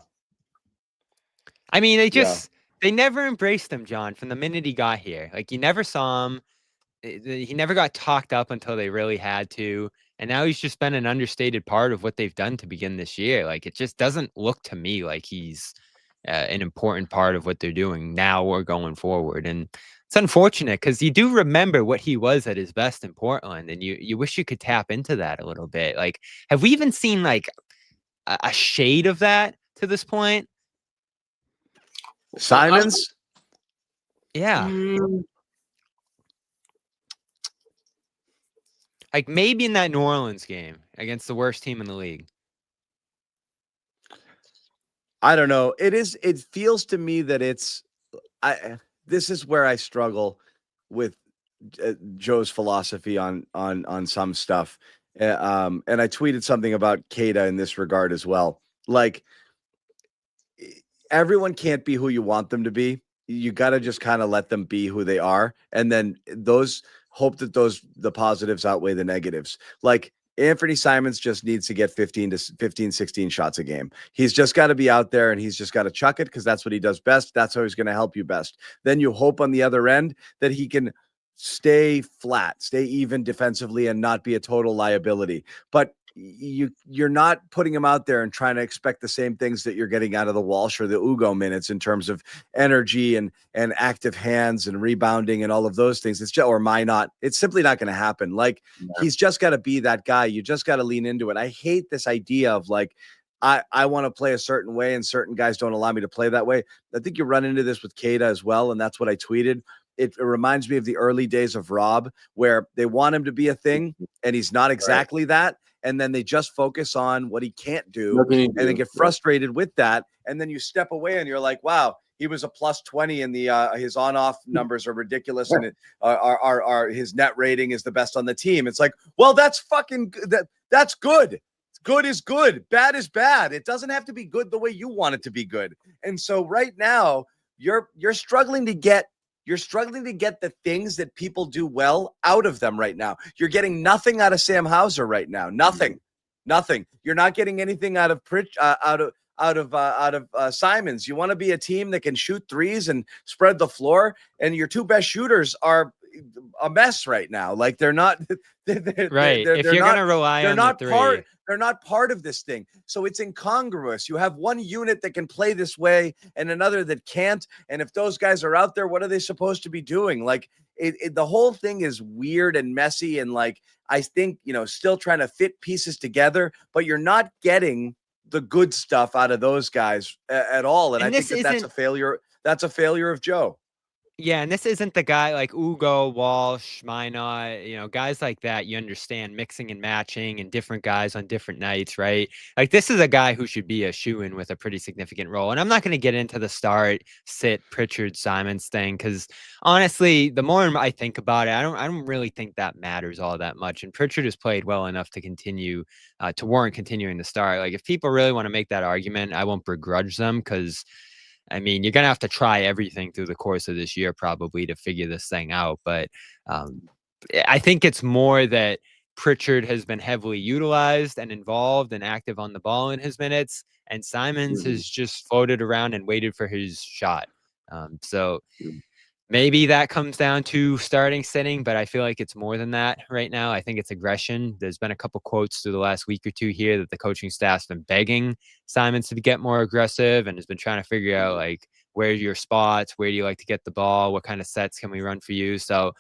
I mean, they never embraced him, John, from the minute he got here. Like you never saw him. He never got talked up until they really had to. And now he's just been an understated part of what they've done to begin this year. Like, it just doesn't look to me like he's an important part of what they're doing now or going forward. And it's unfortunate because you do remember what he was at his best in Portland. And you wish you could tap into that a little bit. Like, have we even seen like a shade of that to this point? Simons? Yeah. Like maybe in that New Orleans game against the worst team in the league. I don't know. It feels to me that this is where I struggle with Joe's philosophy on some stuff. And I tweeted something about Kada in this regard as well. Like everyone can't be who you want them to be. You got to just kind of let them be who they are. And then hope that the positives outweigh the negatives. Like Anthony Simons just needs to get 15, 16 shots a game. He's just got to be out there and he's just got to chuck it because that's what he does best. That's how he's going to help you best. Then you hope on the other end that he can stay flat, stay even defensively and not be a total liability. But you're not putting him out there and trying to expect the same things that you're getting out of the Walsh or the Ugo minutes in terms of energy and active hands and rebounding and all of those things. It's simply not going to happen. Like he's just got to be that guy. You just got to lean into it. I hate this idea of like, I want to play a certain way and certain guys don't allow me to play that way. I think you run into this with Kada as well. And that's what I tweeted. It reminds me of the early days of Rob, where they want him to be a thing and he's not exactly that. And then they just focus on what he can't do and they get frustrated with that. And then you step away and you're like, wow, he was a plus 20 and his on-off numbers are ridiculous. And his net rating is the best on the team. It's like, well, that's fucking that's good. Good is good. Bad is bad. It doesn't have to be good the way you want it to be good. And so right now you're struggling to get the things that people do well out of them right now. You're getting nothing out of Sam Hauser right now. Nothing. You're not getting anything out of Simons. You want to be a team that can shoot threes and spread the floor, and your two best shooters are a mess right now. Like they're not right. If you're going to rely on the three. They're not part of this thing. So it's incongruous. You have one unit that can play this way and another that can't. And if those guys are out there, what are they supposed to be doing? Like the whole thing is weird and messy. And like, I think, still trying to fit pieces together, but you're not getting the good stuff out of those guys at all. And I this think that's a failure. That's a failure of Joe. Yeah, and this isn't the guy like Ugo, Walsh, Minot, guys like that. You understand mixing and matching and different guys on different nights, right? Like this is a guy who should be a shoo-in with a pretty significant role. And I'm not going to get into the start, sit, Pritchard, Simons thing because honestly, the more I think about it, I don't really think that matters all that much. And Pritchard has played well enough to continue to warrant continuing to start. Like if people really want to make that argument, I won't begrudge them because I mean, you're going to have to try everything through the course of this year probably to figure this thing out. But I think it's more that Pritchard has been heavily utilized and involved and active on the ball in his minutes. And Simons has just floated around and waited for his shot. So maybe that comes down to starting, sitting, but I feel like it's more than that right now. I think it's aggression. There's been a couple quotes through the last week or two here that the coaching staff's been begging Simons to get more aggressive and has been trying to figure out like, where's your spots? Where do you like to get the ball? What kind of sets can we run for you? So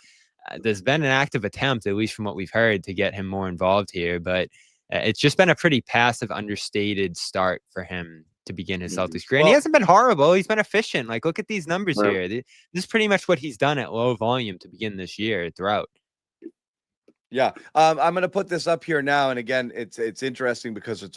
there's been an active attempt, at least from what we've heard, to get him more involved here, but it's just been a pretty passive, understated start for him to begin his Celtics career. And he hasn't been horrible. He's been efficient. Like, look at these numbers here. This is pretty much what he's done at low volume to begin this year throughout. Yeah. I'm going to put this up here now. And again, it's interesting because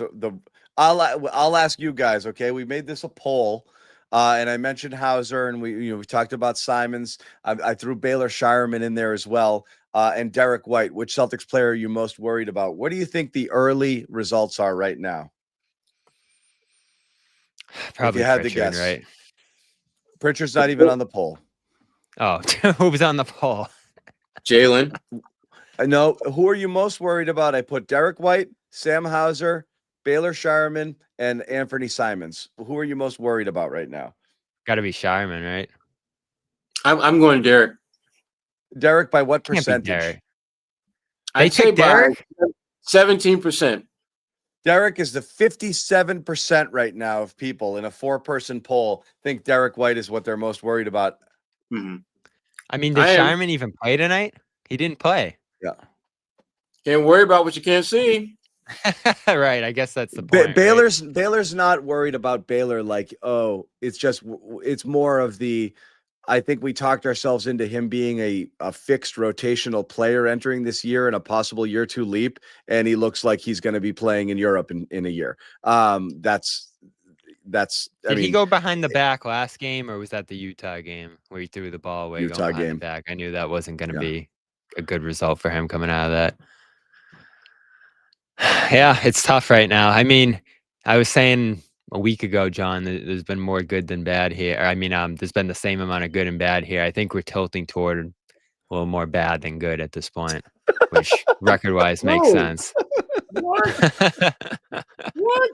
I'll ask you guys. Okay. We made this a poll. And I mentioned Hauser and we talked about Simons. I threw Baylor Shireman in there as well. And Derrick White, which Celtics player are you most worried about? What do you think the early results are right now? Probably if you had Pritchard, to guess. right? Pritchard's not even on the poll. Oh, who was on the poll? Jaylen. No, who are you most worried about? I put Derrick White, Sam Hauser, Baylor Shireman, and Anthony Simons. Who are you most worried about right now? Got to be Shireman, right? I'm going Derrick. Derrick by what Can't be percentage? Derrick. I'd say Derrick? by 17%. Derrick is the 57% right now of people in a 4-person poll think Derrick White is what they're most worried about. Mm-hmm. I mean, did Shireman even play tonight? He didn't play. Yeah. Can't worry about what you can't see. Right. I guess that's the point. Baylor's not worried about Baylor. Like, oh, it's more of the, I think we talked ourselves into him being a fixed rotational player entering this year and a possible year 2 leap. And he looks like he's going to be playing in Europe in a year. Did he go behind the back last game, or was that the Utah game where he threw the ball away? Utah going behind game. The back. I knew that wasn't going to be a good result for him coming out of that. Yeah, it's tough right now. I mean, I was saying a week ago, John, there's been more good than bad here. I mean, there's been the same amount of good and bad here. I think we're tilting toward a little more bad than good at this point, which record-wise makes sense. What? What?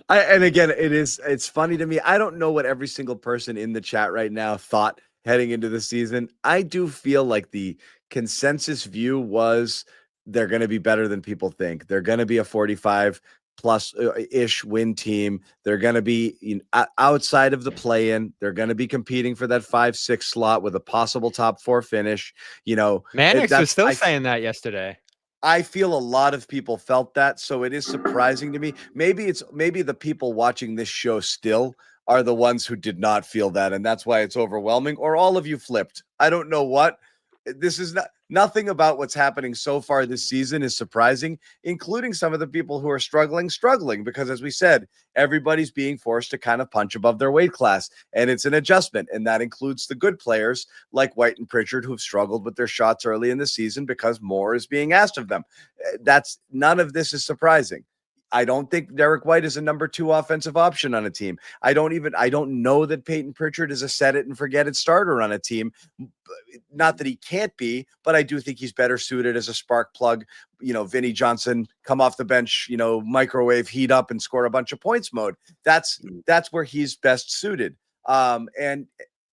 And again, it's funny to me. I don't know what every single person in the chat right now thought heading into the season. I do feel like the consensus view was they're going to be better than people think. They're going to be a 45 plus ish win team. They're going to be outside of the play-in. They're going to be competing for that 5-6 slot with a possible top 4 finish. Mannix was still saying that yesterday. I feel a lot of people felt that, so it is surprising to me. Maybe the people watching this show still are the ones who did not feel that, and that's why it's overwhelming. Or all of you flipped. I don't know what. This is nothing about what's happening so far this season is surprising, including some of the people who are struggling, because as we said, everybody's being forced to kind of punch above their weight class, and it's an adjustment. And that includes the good players like White and Pritchard, who've struggled with their shots early in the season because more is being asked of them. None of this is surprising. I don't think Derrick White is a number 2 offensive option on a team. I don't know that Peyton Pritchard is a set it and forget it starter on a team. Not that he can't be, but I do think he's better suited as a spark plug. Vinny Johnson, come off the bench, microwave, heat up and score a bunch of points mode. That's where he's best suited. And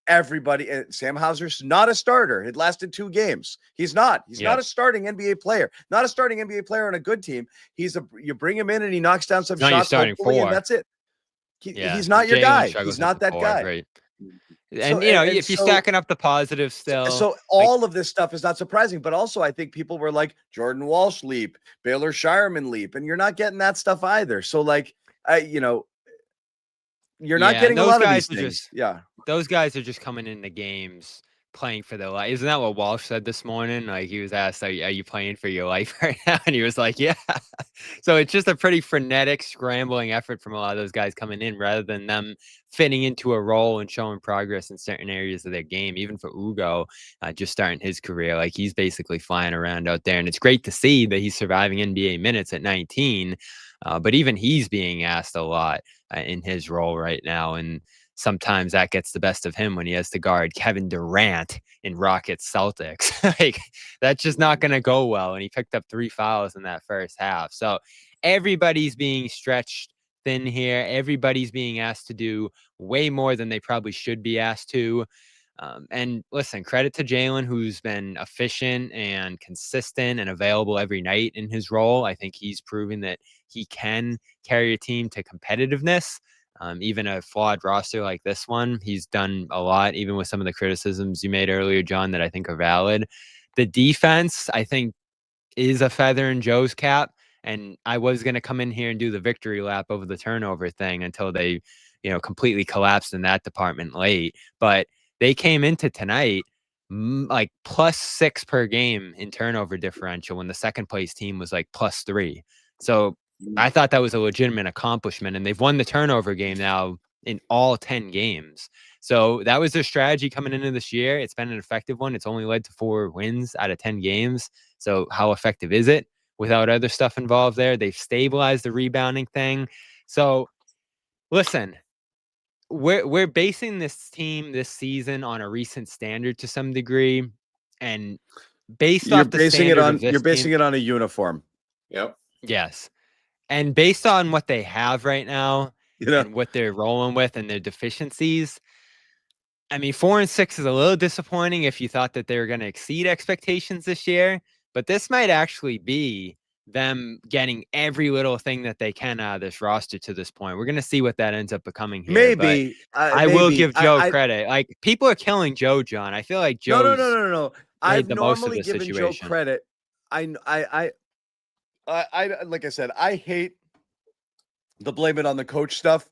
everybody, Sam Hauser's not a starter. It lasted 2 games. He's not a starting NBA player, not a starting NBA player on a good team. You bring him in and he knocks down some shots, hopefully, and that's it. He's not your guy. He's not that guy. Right. And if you're stacking up the positives still. So all of this stuff is not surprising, but also I think people were like Jordan Walsh leap, Baylor Shireman leap, and you're not getting that stuff either. So you're not getting a lot of these things. Those guys are just coming into games playing for their life. Isn't that what Walsh said this morning? Like, he was asked, are you playing for your life right now? And he was like, yeah. So it's just a pretty frenetic, scrambling effort from a lot of those guys coming in rather than them fitting into a role and showing progress in certain areas of their game. Even for Ugo, just starting his career, like, he's basically flying around out there. And it's great to see that he's surviving NBA minutes at 19. But even he's being asked a lot in his role right now. And sometimes that gets the best of him when he has to guard Kevin Durant in Rockets Celtics. Like, that's just not going to go well. And he picked up 3 fouls in that first half. So everybody's being stretched thin here. Everybody's being asked to do way more than they probably should be asked to. And listen, credit to Jaylen, who's been efficient and consistent and available every night in his role. I think he's proven that he can carry a team to competitiveness. Even a flawed roster like this one, he's done a lot, even with some of the criticisms you made earlier, John, that I think are valid. The defense, I think, is a feather in Joe's cap. And I was going to come in here and do the victory lap over the turnover thing until they, completely collapsed in that department late. But they came into tonight like +6 per game in turnover differential when the second place team was like +3. So I thought that was a legitimate accomplishment, and they've won the turnover game now in all 10 games. So that was their strategy coming into this year. It's been an effective one. It's only led to 4 wins out of 10 games. So how effective is it without other stuff involved there? They've stabilized the rebounding thing. So listen, we're basing this team this season on a recent standard to some degree, and you're basing it on a uniform. Yep. Yes. And based on what they have right now and what they're rolling with and their deficiencies, I mean, 4-6 is a little disappointing if you thought that they were going to exceed expectations this year, but this might actually be them getting every little thing that they can out of this roster to this point. We're going to see what that ends up becoming here. Maybe. I will give Joe credit. Like, people are killing Joe, John. I feel like Joe. No. I've normally given Joe credit. I like I said, I hate the blame it on the coach stuff.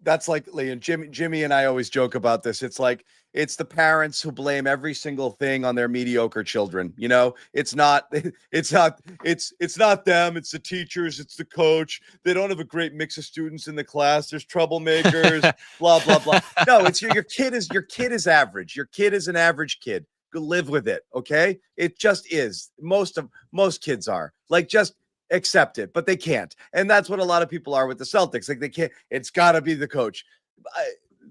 That's like Jimmy and I always joke about this. It's like, it's the parents who blame every single thing on their mediocre children. It's not them. It's the teachers. It's the coach. They don't have a great mix of students in the class. There's troublemakers, blah, blah, blah. No, it's your kid is average. Your kid is an average kid. Live with it. Okay. It just is. Most kids are like, just accept it, but they can't. And that's what a lot of people are with the Celtics. Like, they can't, it's gotta be the coach.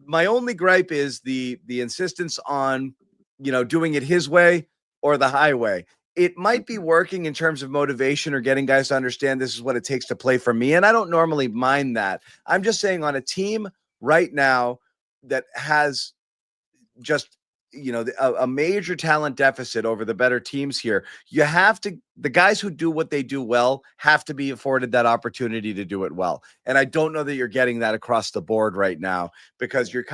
My only gripe is the insistence on, doing it his way or the highway. It might be working in terms of motivation or getting guys to understand this is what it takes to play for me. And I don't normally mind that. I'm just saying, on a team right now that has just, a major talent deficit over the better teams here, the guys who do what they do well have to be afforded that opportunity to do it well. And I don't know that you're getting that across the board right now, because you're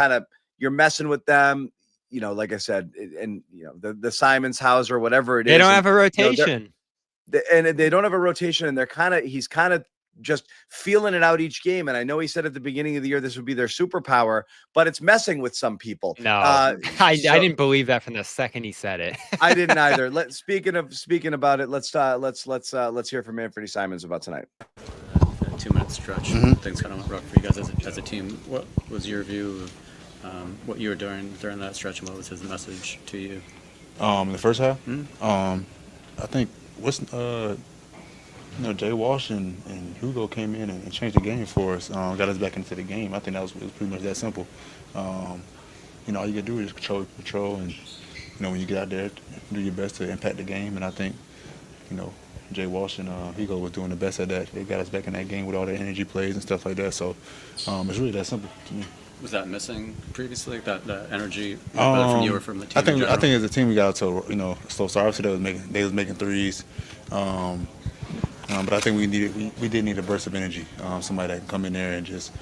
messing with them, like I said, and the Simons house or whatever it is. They don't have a rotation. And they don't have a rotation, and he's kind of just feeling it out each game. And I know he said at the beginning of the year this would be their superpower, but it's messing with some people. No, I didn't believe that from the second he said it. I didn't either. Speaking about it, let's hear from Anthony Simons about tonight. 2-minute stretch. Things kind of went rough for you guys as a team. What was your view of what you were doing during that stretch, and what was his message to you? In the first half, I think Jay Walsh and Hugo came in and changed the game for us, got us back into the game. I think it was pretty much that simple. All you gotta do is control, and when you get out there, do your best to impact the game. And I think, Jay Walsh and Hugo was doing the best at that. They got us back in that game with all the energy plays and stuff like that. So it's really that simple to me. Was that missing previously? That energy, whether from you or from the team? I think as a team we got to a slow start. Obviously they was making threes. But I think we did need a burst of energy, somebody that can come in there and just,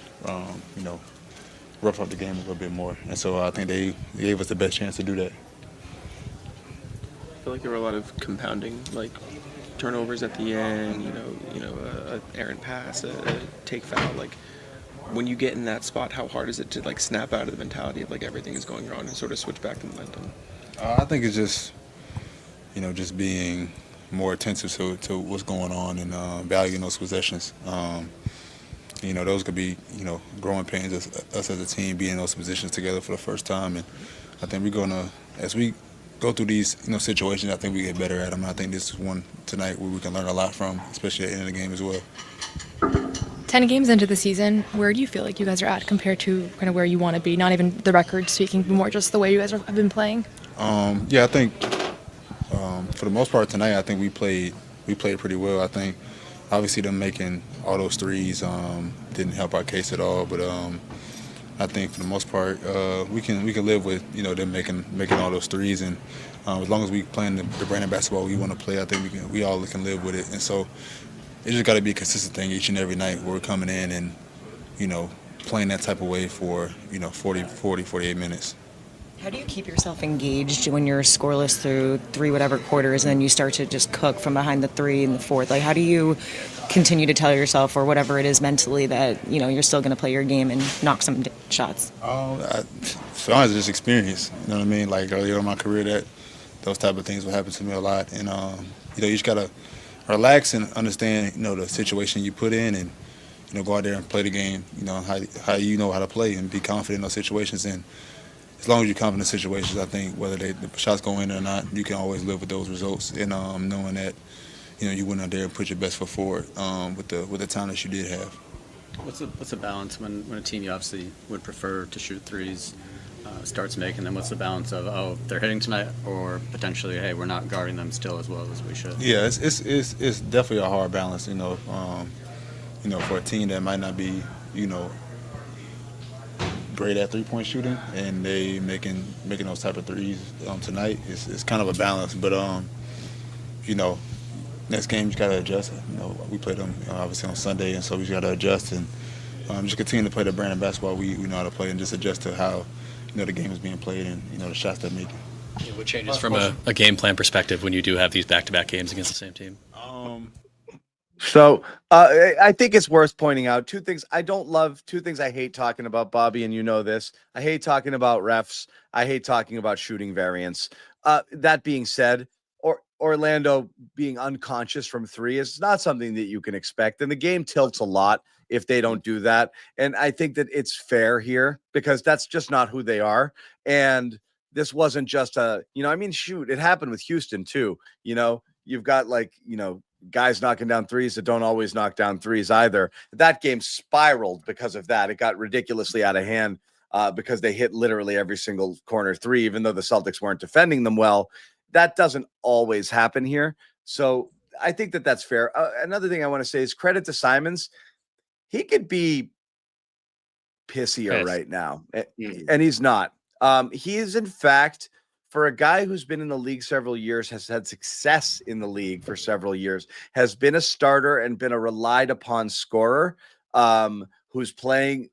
rough up the game a little bit more. And so I think they gave us the best chance to do that. I feel like there were a lot of compounding turnovers at the end, a errant pass, a take foul. Like, when you get in that spot, how hard is it to like snap out of the mentality of like everything is going wrong and sort of switch back to momentum? I think it's just, just being more attentive to what's going on and valuing those possessions. Those could be, growing pains, us as a team being in those positions together for the first time. And I think we're going to, as we go through these, situations, I think we get better at them. I think this is one tonight where we can learn a lot from, especially at the end of the game as well. 10 games into the season, where do you feel like you guys are at compared to kind of where you want to be? Not even the record speaking, but more just the way you guys have been playing? I think for the most part tonight, I think we played pretty well. I think obviously them making all those threes didn't help our case at all, but I think for the most part we can live with them making all those threes, and as long as we playing the brand of basketball we want to play, I think we all can live with it. And so it just got to be a consistent thing each and every night where we're coming in and playing that type of way for 48 minutes. How do you keep yourself engaged when you're scoreless through 3 whatever quarters and then you start to just cook from behind the 3 in the 4th? Like, how do you continue to tell yourself, or whatever it is mentally, that you're still going to play your game and knock some shots? For honest, just experience. You know what I mean? Like earlier in my career, that those type of things would happen to me a lot, and you just gotta relax and understand the situation you put in, and go out there and play the game. How you know how to play and be confident in those situations. And as long as you're confident in situations, I think whether the shots go in or not, you can always live with those results. And knowing that you went out there and put your best foot forward with the talent you did have. What's the balance when a team you obviously would prefer to shoot threes starts making them? What's the balance of they're hitting tonight, or potentially, hey, we're not guarding them still as well as we should? Yeah, it's definitely a hard balance. For a team that might not be great at 3-point shooting, and they making those type of threes tonight, it's kind of a balance. But next game you just gotta adjust. We play them obviously on Sunday, and so we just gotta adjust and just continue to play the brand of basketball we know how to play, and just adjust to how the game is being played and the shots they're making. What changes from a game plan perspective when you do have these back-to-back games against the same team? So I think it's worth pointing out 2 things I don't love, 2 things I hate talking about, Bobby, and you know this. I hate talking about refs. I hate talking about shooting variance. That being said, Orlando being unconscious from 3 is not something that you can expect. And the game tilts a lot if they don't do that. And I think that it's fair here because that's just not who they are. And this wasn't just shoot, it happened with Houston too. You've got guys knocking down threes that don't always knock down threes either. That game spiraled because of that. It got ridiculously out of hand because they hit literally every single corner 3, even though the Celtics weren't defending them well. That doesn't always happen here. So I think that that's fair. Another thing I want to say is credit to Simons. He could be pissier right now, and he's not. He is, in fact, for a guy who's been in the league several years, has had success in the league for several years, has been a starter and been a relied upon scorer, who's playing,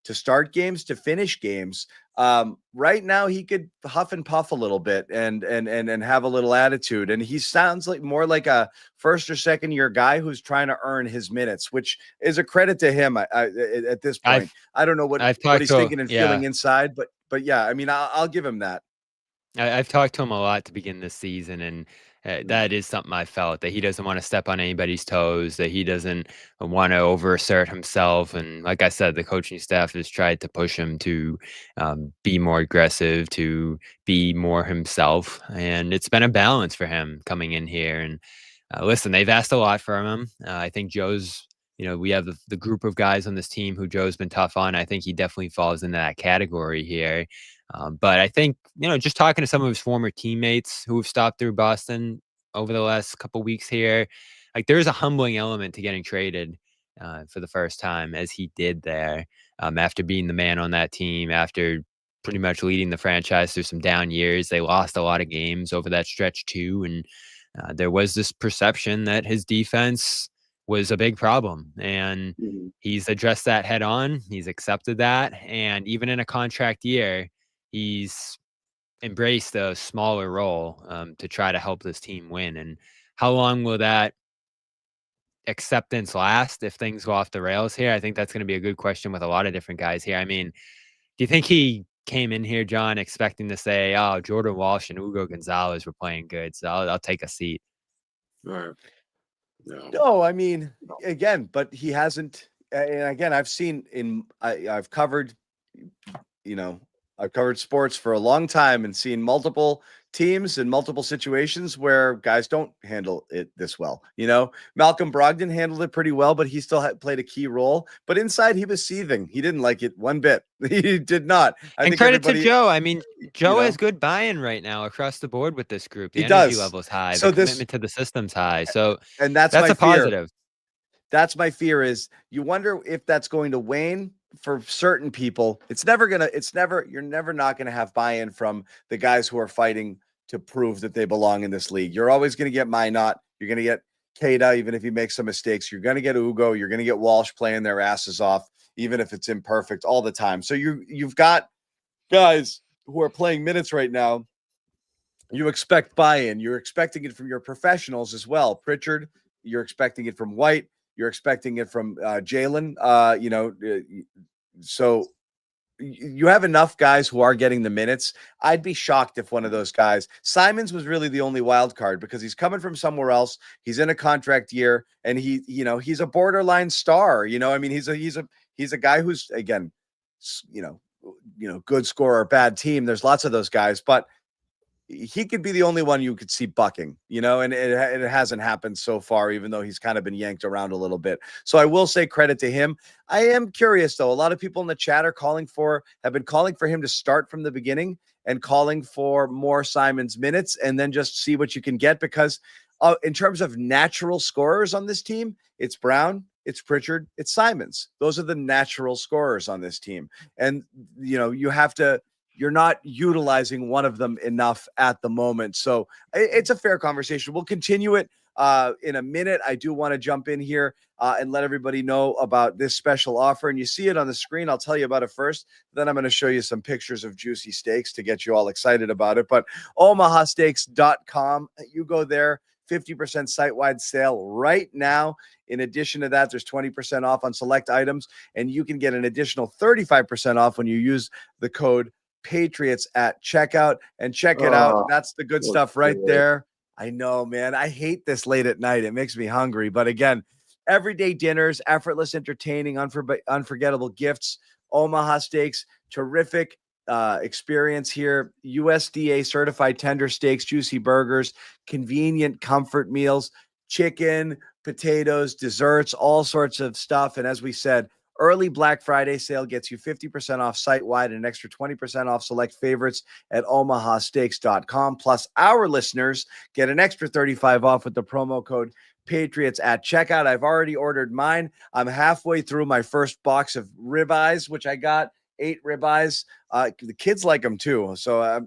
to start games, to finish games. Right now he could huff and puff a little bit and have a little attitude. And he sounds like more like a first or second year guy who's trying to earn his minutes, which is a credit to him at this point. I don't know what he's thinking and feeling inside, but yeah, I mean, I'll give him that. I've talked to him a lot to begin this season, and that is something I felt, that he doesn't want to step on anybody's toes, that he doesn't want to overassert himself. And like I said, the coaching staff has tried to push him to be more aggressive, to be more himself. And it's been a balance for him coming in here. And listen, they've asked a lot from him. I think Joe's, we have the group of guys on this team who Joe's been tough on. I think he definitely falls into that category here. But I think, just talking to some of his former teammates who have stopped through Boston over the last couple weeks here, like there's a humbling element to getting traded for the first time, as he did there, after being the man on that team, after pretty much leading the franchise through some down years. They lost a lot of games over that stretch too. And there was this perception that his defense was a big problem, and he's addressed that head on. He's accepted that. And even in a contract year, he's embraced a smaller role to try to help this team win. And how long will that acceptance last if things go off the rails here? I think that's going to be a good question with a lot of different guys here. I mean, do you think he came in here, John, expecting to say, "Oh, Jordan Walsh and Hugo Gonzalez were playing good, so I'll take a seat"? Right. No, I mean, again, but he hasn't. And again, I've covered, I've covered sports for a long time and seen multiple teams in multiple situations where guys don't handle it this well. Malcolm Brogdon handled it pretty well, but he still played a key role. But inside, he was seething. He didn't like it one bit. He did not. And credit to Joe. I mean, Joe has good buy-in right now across the board with this group. The energy level's high. The commitment to the system's high. So and that's a positive. That's my fear. Is you wonder if that's going to wane for certain people. You're never not going to have buy-in from the guys who are fighting to prove that they belong in this league. You're always going to get Minot. You're going to get Kada, even if he makes some mistakes. You're going to get Ugo. You're going to get Walsh playing their asses off, even if it's imperfect all the time. So you've got guys who are playing minutes right now. You expect buy-in. You're expecting it from your professionals as well. Pritchard, you're expecting it from White. You're expecting it from Jaylen. So you have enough guys who are getting the minutes. I'd be shocked if one of those guys, Simons was really the only wild card because he's coming from somewhere else. He's in a contract year and he's a borderline star. I mean, he's a guy who's, again, good scorer, bad team. There's lots of those guys, but he could be the only one you could see bucking, and it hasn't happened so far, even though he's kind of been yanked around a little bit. So I will say credit to him. I am curious, though. A lot of people in the chat have been calling for him to start from the beginning and calling for more Simons minutes and then just see what you can get. Because in terms of natural scorers on this team, it's Brown, it's Pritchard, it's Simons. Those are the natural scorers on this team. And, you're not utilizing one of them enough at the moment. So it's a fair conversation. We'll continue it in a minute. I do want to jump in here and let everybody know about this special offer. And you see it on the screen. I'll tell you about it first. Then I'm going to show you some pictures of juicy steaks to get you all excited about it. But omahasteaks.com, you go there. 50% site-wide sale right now. In addition to that, there's 20% off on select items. And you can get an additional 35% off when you use the code Patriots at checkout. And check it out. That's the good stuff right there. I know, man. I hate this late at night. It makes me hungry. But again, everyday dinners, effortless entertaining, unforgettable gifts. Omaha Steaks, terrific experience here. USDA certified tender steaks, juicy burgers, convenient comfort meals, chicken, potatoes, desserts, all sorts of stuff. And as we said, early Black Friday sale gets you 50% off site-wide and an extra 20% off select favorites at omahasteaks.com. Plus, our listeners get an extra 35% off with the promo code Patriots at checkout. I've already ordered mine. I'm halfway through my first box of ribeyes, which I got 8 ribeyes. The kids like them too. So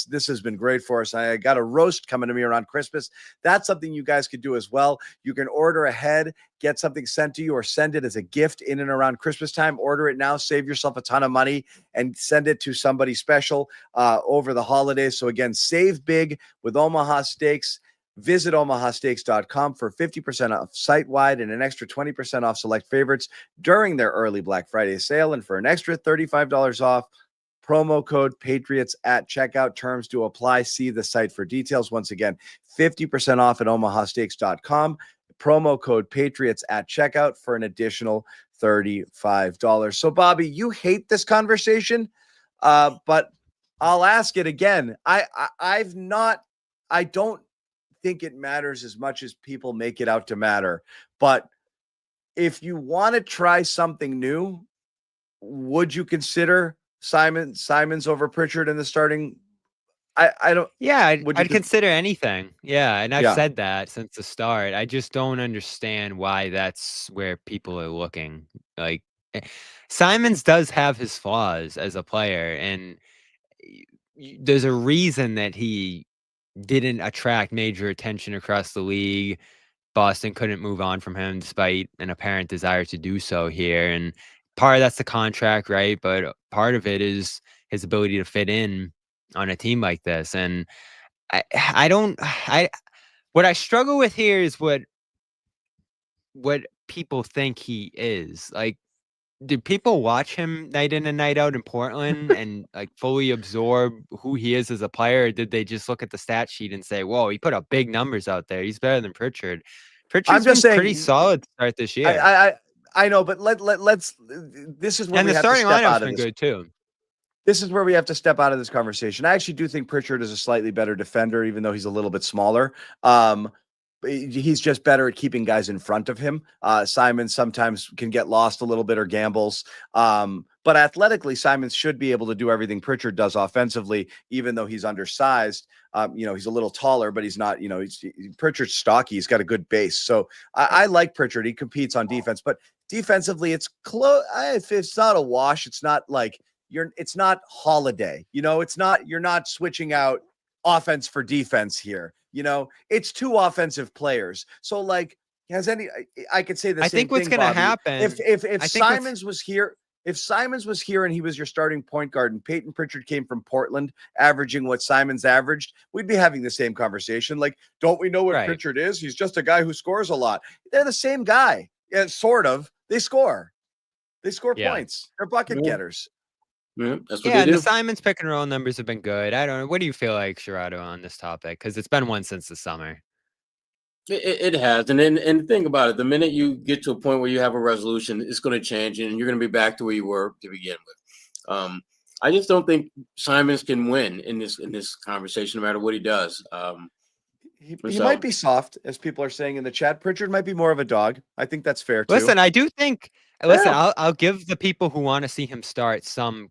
this has been great for us. I got a roast coming to me around Christmas. That's something you guys could do as well. You can order ahead, get something sent to you, or send it as a gift in and around Christmas time. Order it now, save yourself a ton of money, and send it to somebody special over the holidays. So again, save big with Omaha Steaks. Visit omahasteaks.com for 50% off site-wide and an extra 20% off select favorites during their early Black Friday sale. And for an extra $35 off, promo code Patriots at checkout. Terms do apply. See the site for details. Once again, 50% off at omahasteaks.com. Promo code Patriots at checkout for an additional $35. So, Bobby, you hate this conversation, but I'll ask it again. I don't think it matters as much as people make it out to matter. But if you want to try something new, would you consider Simons over Pritchard in the starting? I don't. Yeah, I'd consider anything. Yeah, and I've said that since the start. I just don't understand why that's where people are looking. Like, Simons does have his flaws as a player, and there's a reason that he didn't attract major attention across the league. Boston couldn't move on from him despite an apparent desire to do so here. And part of that's the contract, right? But part of it is his ability to fit in on a team like this. And What I struggle with here is what people think he is. Like, do people watch him night in and night out in Portland and like fully absorb who he is as a player? Or did they just look at the stat sheet and say, whoa, he put up big numbers out there. He's better than Pritchard. Pritchard's been pretty solid to start this year. I know, but let's this is where and we the have to starting step lineup's out of been this. good too. This is where we have to step out of this conversation. I actually do think Pritchard is a slightly better defender, even though he's a little bit smaller. He's just better at keeping guys in front of him. Simons sometimes can get lost a little bit or gambles. But athletically, Simons should be able to do everything Pritchard does offensively, even though he's undersized. He's a little taller, but he's not, Pritchard's stocky. He's got a good base. So I like Pritchard. He competes on defense, but defensively, it's close. It's not a wash. It's not like it's not Holiday. You're not switching out offense for defense here. It's two offensive players. So like, I could say the same thing. I think what's going to happen if Simons was here. If Simons was here and he was your starting point guard and Peyton Pritchard came from Portland averaging what Simons averaged, we'd be having the same conversation. Like, don't we know what Pritchard is? He's just a guy who scores a lot. They're the same guy. Yeah, sort of. They score. Points. They're bucket getters. Yeah, that's what they do. And the Simons pick and roll numbers have been good. I don't know. What do you feel like, Sherrod, on this topic? Because it's been one since the summer. It has. And think about it. The minute you get to a point where you have a resolution, it's going to change and you're going to be back to where you were to begin with. I just don't think Simons can win in this conversation, no matter what he does. He might be soft, as people are saying in the chat. Pritchard might be more of a dog. I think that's fair too. Listen, I do think. Listen, I'll give the people who want to see him start some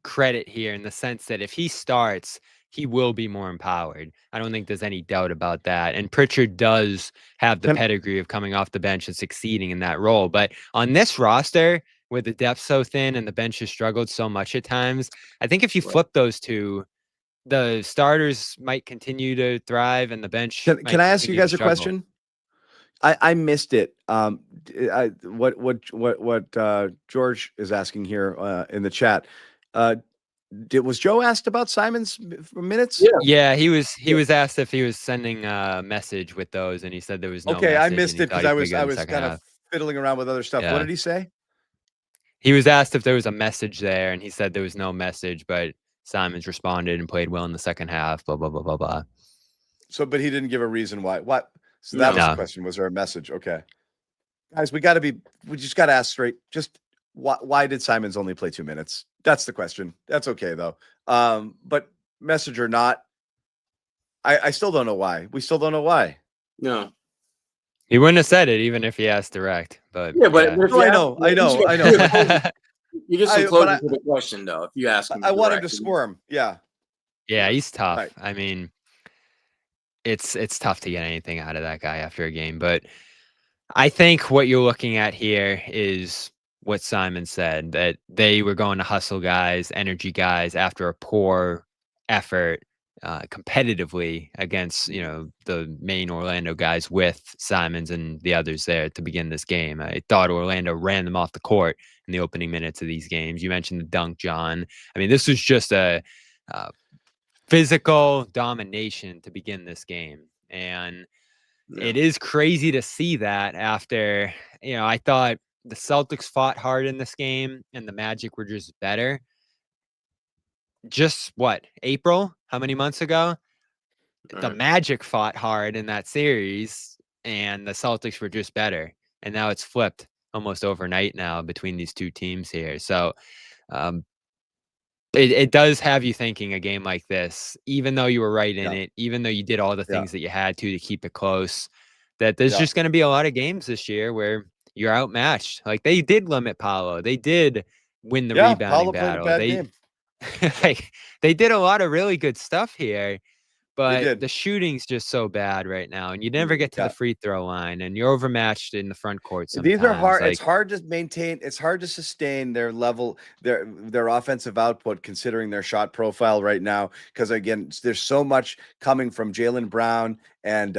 credit here in the sense that if he starts, he will be more empowered. I don't think there's any doubt about that. And Pritchard does have the pedigree of coming off the bench and succeeding in that role. But on this roster, with the depth so thin and the bench has struggled so much at times, I think if you flip those two, the starters might continue to thrive and the bench. Can I ask you guys a question? I missed it. What George is asking here in the chat. Was Joe asked about Simons minutes? Yeah, he was asked if he was sending a message with those, and he said there was no. Okay, I missed it because I was kind of fiddling around with other stuff. Yeah. What did he say? He was asked if there was a message there, and he said there was no message, but Simons responded and played well in the second half. Blah blah blah blah blah. So, but he didn't give a reason why. What? So that was the question. Was there a message? Okay, guys, we just got to ask straight. Just why did Simons only play 2 minutes? That's the question. That's okay though. But message or not, I still don't know why. We still don't know why. No. He wouldn't have said it even if he asked direct. But I know. You get some closer to the question though. If you ask him, I want him to squirm. Yeah. Yeah, he's tough. Right. I mean, it's tough to get anything out of that guy after a game. But I think what you're looking at here is what Simon said, that they were going to hustle guys, energy guys after a poor effort competitively against, the main Orlando guys with Simons and the others there to begin this game. I thought Orlando ran them off the court in the opening minutes of these games. You mentioned the dunk, John. I mean, this was just a physical domination to begin this game. And it is crazy to see that after, I thought the Celtics fought hard in this game and the Magic were just better. Just April? How many months ago? The Magic fought hard in that series and the Celtics were just better. And now it's flipped almost overnight now between these two teams here. So it does have you thinking a game like this, even though you were right in it, even though you did all the things that you had to keep it close, that there's just going to be a lot of games this year where you're outmatched. Like they did limit Paolo. They did win the rebounding battle. They did a lot of really good stuff here, but the shooting's just so bad right now, and you never get to the free throw line, and you're overmatched in the front court sometimes. These are hard. It's hard to maintain. It's hard to sustain their level, their offensive output, considering their shot profile right now. Because again, there's so much coming from Jaylen Brown and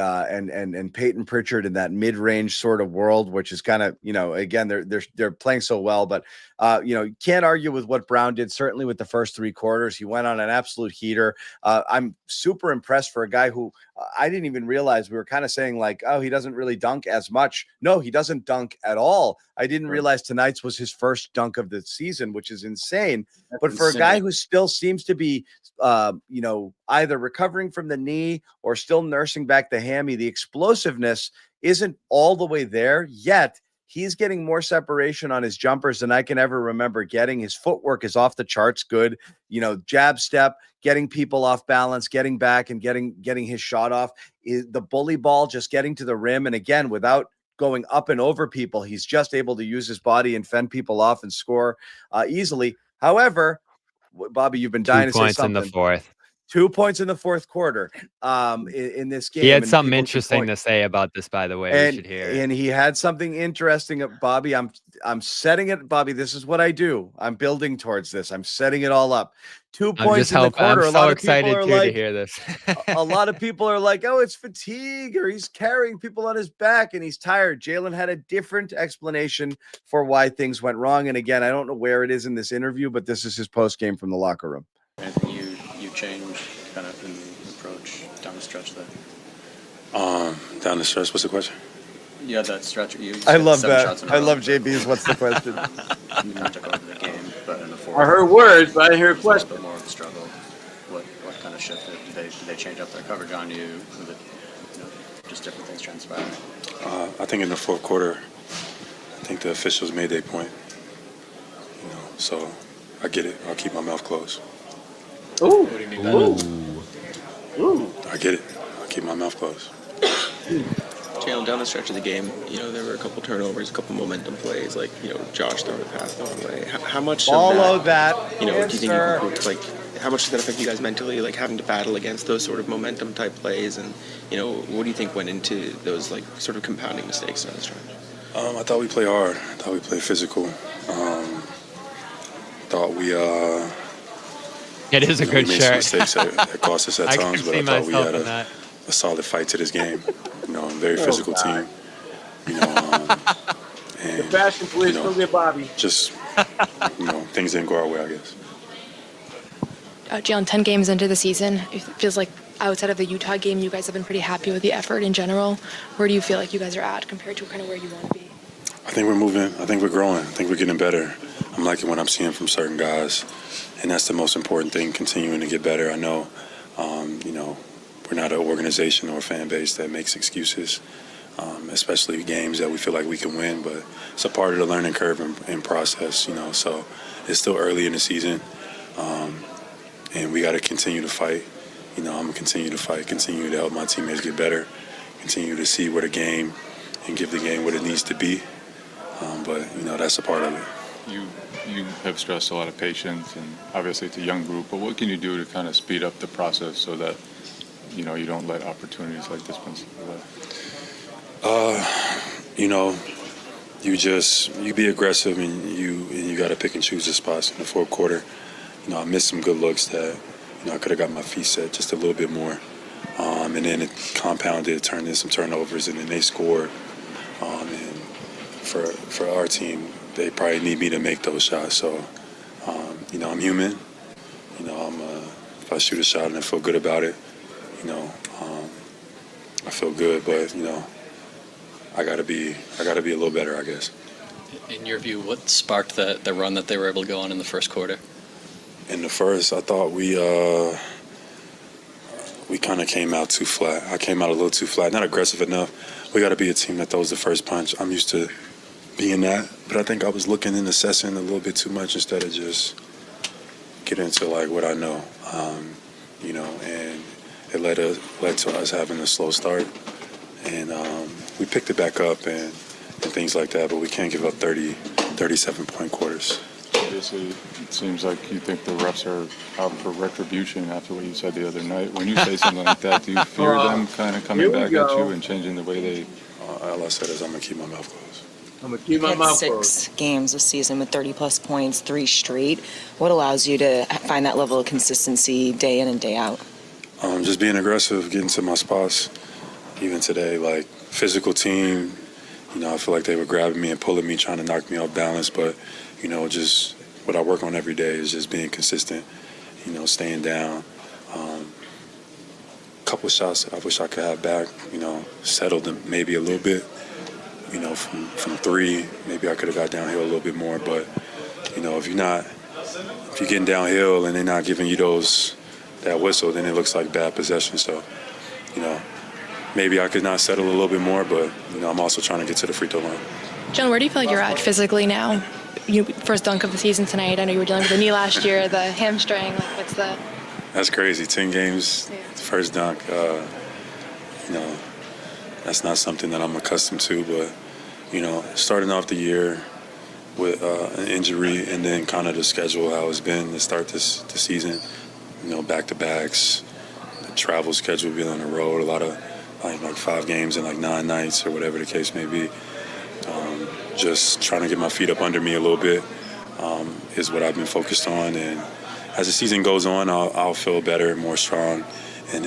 Peyton Pritchard in that mid-range sort of world, which is kind of, again, they're playing so well, but can't argue with what Brown did. Certainly with the first 3 quarters, he went on an absolute heater. I'm super impressed impressed for a guy who I didn't even realize. We were kind of saying like, oh, he doesn't really dunk as much. No, he doesn't dunk at all. I didn't realize tonight's was his first dunk of the season, which is insane. But for a guy who still seems to be, either recovering from the knee or still nursing back the hammy, the explosiveness isn't all the way there yet. He's getting more separation on his jumpers than I can ever remember getting. His footwork is off the charts good. Jab step, getting people off balance, getting back and getting his shot off. The bully ball, just getting to the rim. And again, without going up and over people, he's just able to use his body and fend people off and score easily. However, Bobby, you've been dying to say something. 2 points in the fourth. 2 points in the fourth quarter in this game. He had something interesting to say about this, by the way. We should hear it. And he had something interesting, Bobby. I'm setting it, Bobby. This is what I do. I'm building towards this. I'm setting it all up. 2 points in the quarter. I'm so excited to hear this. A lot of people are like, oh, it's fatigue, or he's carrying people on his back and he's tired. Jaylen had a different explanation for why things went wrong. And again, I don't know where it is in this interview, but this is his post game from the locker room. Anything you change kind of in the approach down the stretch there? Down the stretch, what's the question? Yeah, that stretch. I love that. I love JB's. What's the question? You kind of took over the game, but in the fourth. I heard words, but I didn't hear a question. But more of the struggle. What kind of shifted? Did they change up their coverage on you? Was it, just different things transpiring? I think in the fourth quarter, I think the officials made their point. So I get it. I'll keep my mouth closed. Ooh. What do you mean by that? Ooh. I get it. I'll keep my mouth closed. Jaylen, down the stretch of the game, there were a couple turnovers, a couple momentum plays, like, Josh throwing a pass the wrong way. How much Follow that do you think you can, how much does that affect you guys mentally, like having to battle against those sort of momentum type plays? And, what do you think went into those, sort of compounding mistakes down the stretch? I thought we played hard. I thought we played physical. Thought we it is a good made shirt. Some mistakes that cost us at times, but I thought we had a solid fight to this game. A very physical team. And The fashion police, go get Bobby. Just things didn't go our way, I guess. Jaylen, 10 games into the season, it feels like outside of the Utah game, you guys have been pretty happy with the effort in general. Where do you feel like you guys are at compared to kind of where you want to be? I think we're moving. I think we're growing. I think we're getting better. I'm liking what I'm seeing from certain guys, and that's the most important thing, continuing to get better. I know, we're not an organization or a fan base that makes excuses, especially games that we feel like we can win, but it's a part of the learning curve and process, so it's still early in the season, and we got to continue to fight. I'm going to continue to fight, continue to help my teammates get better, continue to see where the game and give the game what it needs to be, but that's a part of it. You have stressed a lot of patience, and obviously it's a young group, but what can you do to kind of speed up the process so that you don't let opportunities like this one slip away? You be aggressive, and you got to pick and choose the spots in the fourth quarter. I missed some good looks that I could have got my feet set just a little bit more, and then it compounded, turned in some turnovers, and then they scored. And for our team, they probably need me to make those shots. So, I'm human. If I shoot a shot and I feel good about it, I feel good. But I gotta be a little better, I guess. In your view, what sparked the run that they were able to go on in the first quarter? In the first, I thought we kind of came out too flat. I came out a little too flat, not aggressive enough. We got to be a team that throws the first punch. I'm used to being that, but I think I was looking and assessing a little bit too much instead of just get into what I know, and it led to us having a slow start, and we picked it back up and things like that, but we can't give up 37-point quarters. Obviously, it seems like you think the refs are out for retribution after what you said the other night. When you say something like that, do you fear them kind of coming back at you and changing the way they... All I said is I'm going to keep my mouth closed. I'm going to keep my mouth closed. 6 games this season with 30-plus points, 3 straight. What allows you to find that level of consistency day in and day out? Just being aggressive, getting to my spots. Even today, physical team, I feel like they were grabbing me and pulling me, trying to knock me off balance, but just what I work on every day is just being consistent, staying down, couple shots that I wish I could have back, settled them maybe a little bit. From three, maybe I could have got downhill a little bit more. But, if you're getting downhill and they're not giving you that whistle, then it looks like bad possession. So, maybe I could not settle a little bit more, but, I'm also trying to get to the free throw line. John, where do you feel like you're at physically now? First dunk of the season tonight. I know you were dealing with the knee last year, the hamstring. What's the... That's crazy. 10 games, first dunk. That's not something that I'm accustomed to, but, starting off the year with an injury and then kind of the schedule, how it's been to start the season, back-to-backs, the travel schedule, being on the road, a lot of like 5 games in 9 nights or whatever the case may be. Just trying to get my feet up under me a little bit is what I've been focused on. And as the season goes on, I'll feel better, more strong, and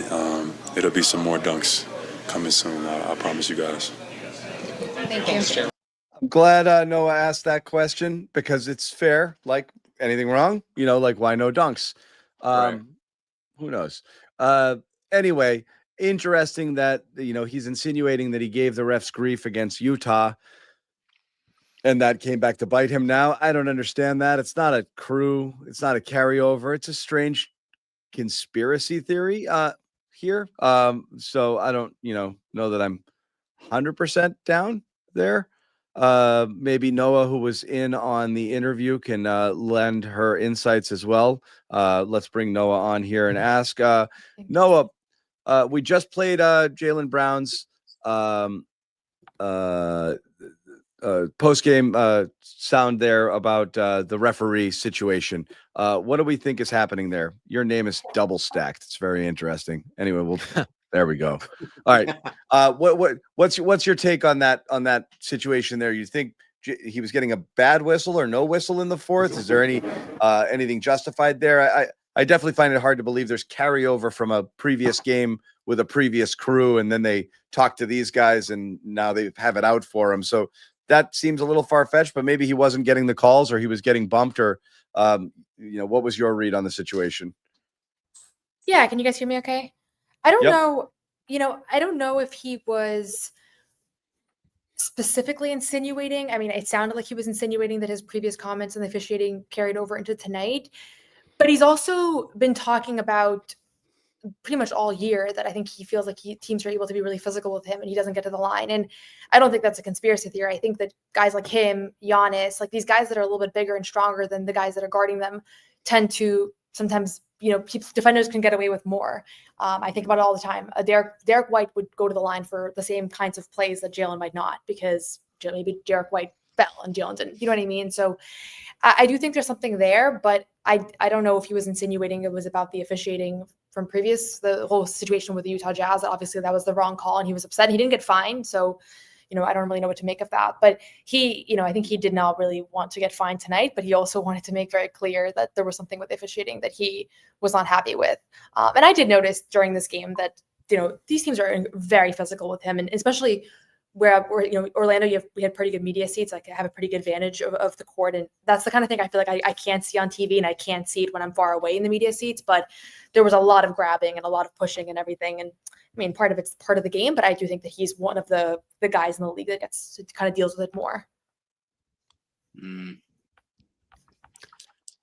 it'll be some more dunks coming soon. I promise you guys. Thank you. I'm glad Noah asked that question because it's fair. Like, anything wrong? Why no dunks? Right. Who knows? Anyway, interesting that, he's insinuating that he gave the refs grief against Utah, and that came back to bite him now. I don't understand that. It's not a crew. It's not a carryover. It's a strange conspiracy theory here. So I don't, know that I'm 100% down there. Maybe Noah, who was in on the interview, can lend her insights as well. Let's bring Noah on here and ask. Noah, we just played Jaylen Brown's post-game sound there about the referee situation. What do we think is happening there? Your name is double stacked. It's very interesting. Anyway, there we go. All right. What's your take on that situation there? You think he was getting a bad whistle or no whistle in the fourth? Is there anything justified there? I definitely find it hard to believe there's carryover from a previous game with a previous crew, and then they talk to these guys and now they have it out for him. So that seems a little far-fetched, but maybe he wasn't getting the calls or he was getting bumped, or what was your read on the situation? Yeah, can you guys hear me okay? I don't know, I don't know if he was specifically insinuating. I mean, it sounded like he was insinuating that his previous comments and the officiating carried over into tonight, but he's also been talking about pretty much all year that I think he feels like teams are able to be really physical with him and he doesn't get to the line. And I don't think that's a conspiracy theory. I think that guys like him, Giannis, like these guys that are a little bit bigger and stronger than the guys that are guarding them tend to sometimes, defenders can get away with more. I think about it all the time. Derrick White would go to the line for the same kinds of plays that Jaylen might not, because maybe Derrick White fell and Jaylen didn't. You know what I mean? So I do think there's something there, but I don't know if he was insinuating it was about the officiating from the whole situation with the Utah Jazz. Obviously, that was the wrong call, and he was upset. He didn't get fined, so I don't really know what to make of that. But he, I think he did not really want to get fined tonight, but he also wanted to make very clear that there was something with the officiating that he was not happy with. And I did notice during this game that these teams are very physical with him, and especially where Orlando, we had pretty good media seats. Like, I have a pretty good vantage of the court, and that's the kind of thing I feel like I can't see on TV, and I can't see it when I'm far away in the media seats. But there was a lot of grabbing and a lot of pushing and everything. And I mean, part of it's part of the game, but I do think that he's one of the guys in the league that kind of deals with it more.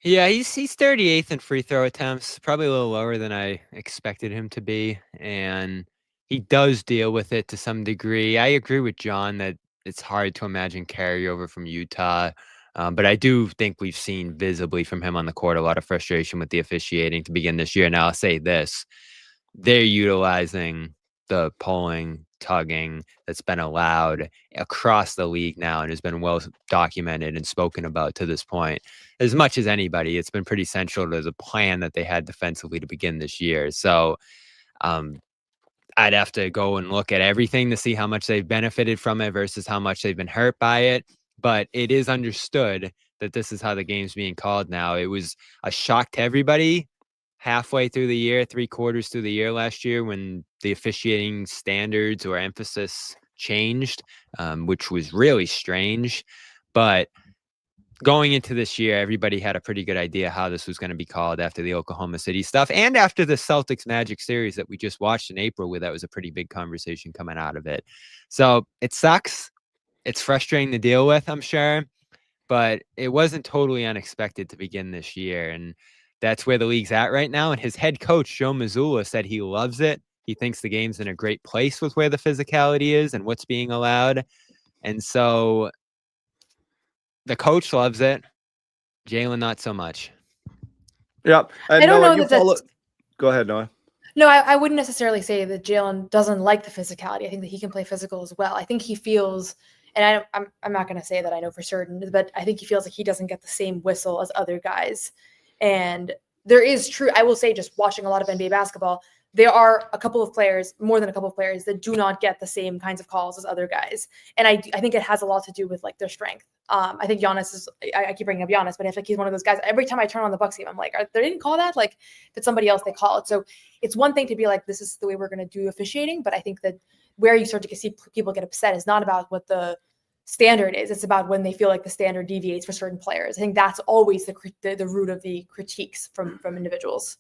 Yeah, he's 38th in free throw attempts, probably a little lower than I expected him to be, and he does deal with it to some degree. I agree with John that it's hard to imagine carryover from Utah, but I do think we've seen visibly from him on the court a lot of frustration with the officiating to begin this year. Now, I'll say this. They're utilizing the pulling, tugging that's been allowed across the league now and has been well documented and spoken about to this point. As much as anybody, it's been pretty central to the plan that they had defensively to begin this year. So I'd have to go and look at everything to see how much they've benefited from it versus how much they've been hurt by it. But it is understood that this is how the game's being called now. It was a shock to everybody halfway through the year, 3/4 through the year last year, when the officiating standards or emphasis changed, which was really strange. But going into this year, everybody had a pretty good idea how this was going to be called after the Oklahoma City stuff and after the Celtics Magic series that we just watched in April, where that was a pretty big conversation coming out of it. So it sucks. It's frustrating to deal with, I'm sure, but it wasn't totally unexpected to begin this year. And that's where the league's at right now. And his head coach, Joe Mazulla, said he loves it. He thinks the game's in a great place with where the physicality is and what's being allowed. And so the coach loves it. Jaylen, not so much. Yep. I don't know that that's... Go ahead, Noah. No, I wouldn't necessarily say that Jaylen doesn't like the physicality. I think that he can play physical as well. I think he feels, and I'm not going to say that I know for certain, but I think he feels like he doesn't get the same whistle as other guys. And there is true, I will say, just watching a lot of NBA basketball, there are a couple of players, more than a couple of players, that do not get the same kinds of calls as other guys. And I think it has a lot to do with like their strength. I think Giannis is, I keep bringing up Giannis, but I feel like he's one of those guys, every time I turn on the Bucks game, I'm like, they didn't call that? Like, if it's somebody else, they call it. So it's one thing to be like, this is the way we're going to do officiating. But I think that where you start to see people get upset is not about what the standard is. It's about when they feel like the standard deviates for certain players. I think that's always the root of the critiques from individuals.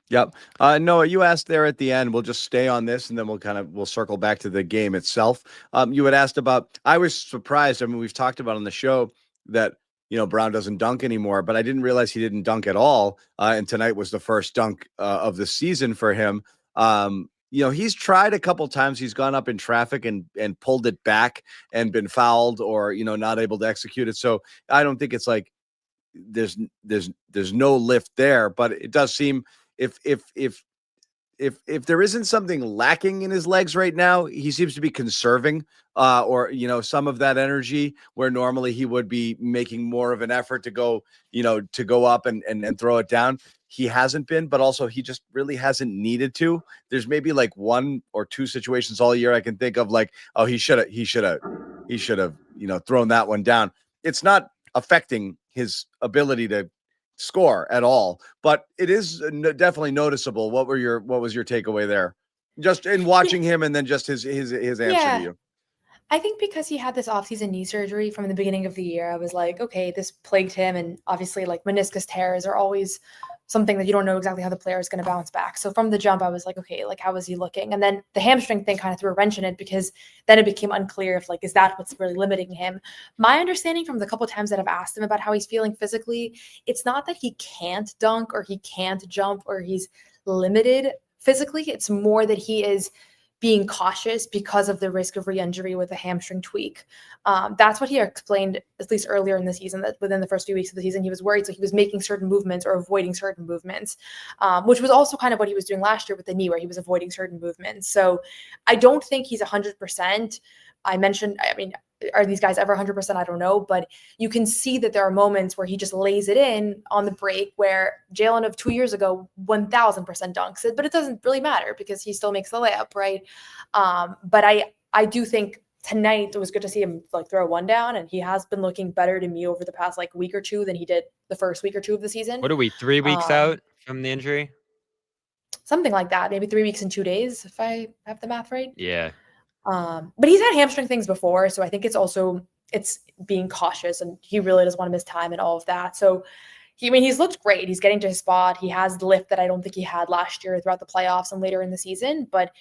Yep. Noah, you asked there at the end, we'll just stay on this and then we'll circle back to the game itself. You had asked about, I was surprised. I mean, we've talked about on the show that, Brown doesn't dunk anymore, but I didn't realize he didn't dunk at all. And tonight was the first dunk of the season for him. He's tried a couple times. He's gone up in traffic and pulled it back and been fouled or, not able to execute it. So I don't think it's like there's no lift there, but it does seem if there isn't something lacking in his legs right now, he seems to be conserving or some of that energy where normally he would be making more of an effort to go up and throw it down. He hasn't been, but also he just really hasn't needed to. There's maybe like one or two situations all year I can think of, like, oh, he should have thrown that one down. It's not affecting his ability to score at all, but it is definitely noticeable. What was your takeaway there, just in watching him, and then just his answer to you? I think because he had this offseason knee surgery from the beginning of the year, I was like, okay, this plagued him, and obviously like meniscus tears are always something that you don't know exactly how the player is going to bounce back. So from the jump, I was like, okay, like how is he looking? And then the hamstring thing kind of threw a wrench in it, because then it became unclear if like, is that what's really limiting him? My understanding from the couple of times that I've asked him about how he's feeling physically, it's not that he can't dunk or he can't jump or he's limited physically. It's more that he is being cautious because of the risk of re-injury with a hamstring tweak. That's what he explained, at least earlier in the season, that within the first few weeks of the season, he was worried. So he was making certain movements or avoiding certain movements, which was also kind of what he was doing last year with the knee, where he was avoiding certain movements. So I don't think he's 100%. Are these guys ever 100%? I don't know, but you can see that there are moments where he just lays it in on the break, where Jaylen of 2 years ago 1000% dunks it, but it doesn't really matter because he still makes the layup, right? But I do think tonight it was good to see him like throw one down, and he has been looking better to me over the past like week or two than he did the first week or two of the season. What are we, 3 weeks out from the injury? Something like that, maybe 3 weeks and 2 days, if I have the math right. Yeah. But he's had hamstring things before, so I think it's being cautious, and he really doesn't want to miss time and all of that. So, he's looked great. He's getting to his spot. He has the lift that I don't think he had last year throughout the playoffs and later in the season. But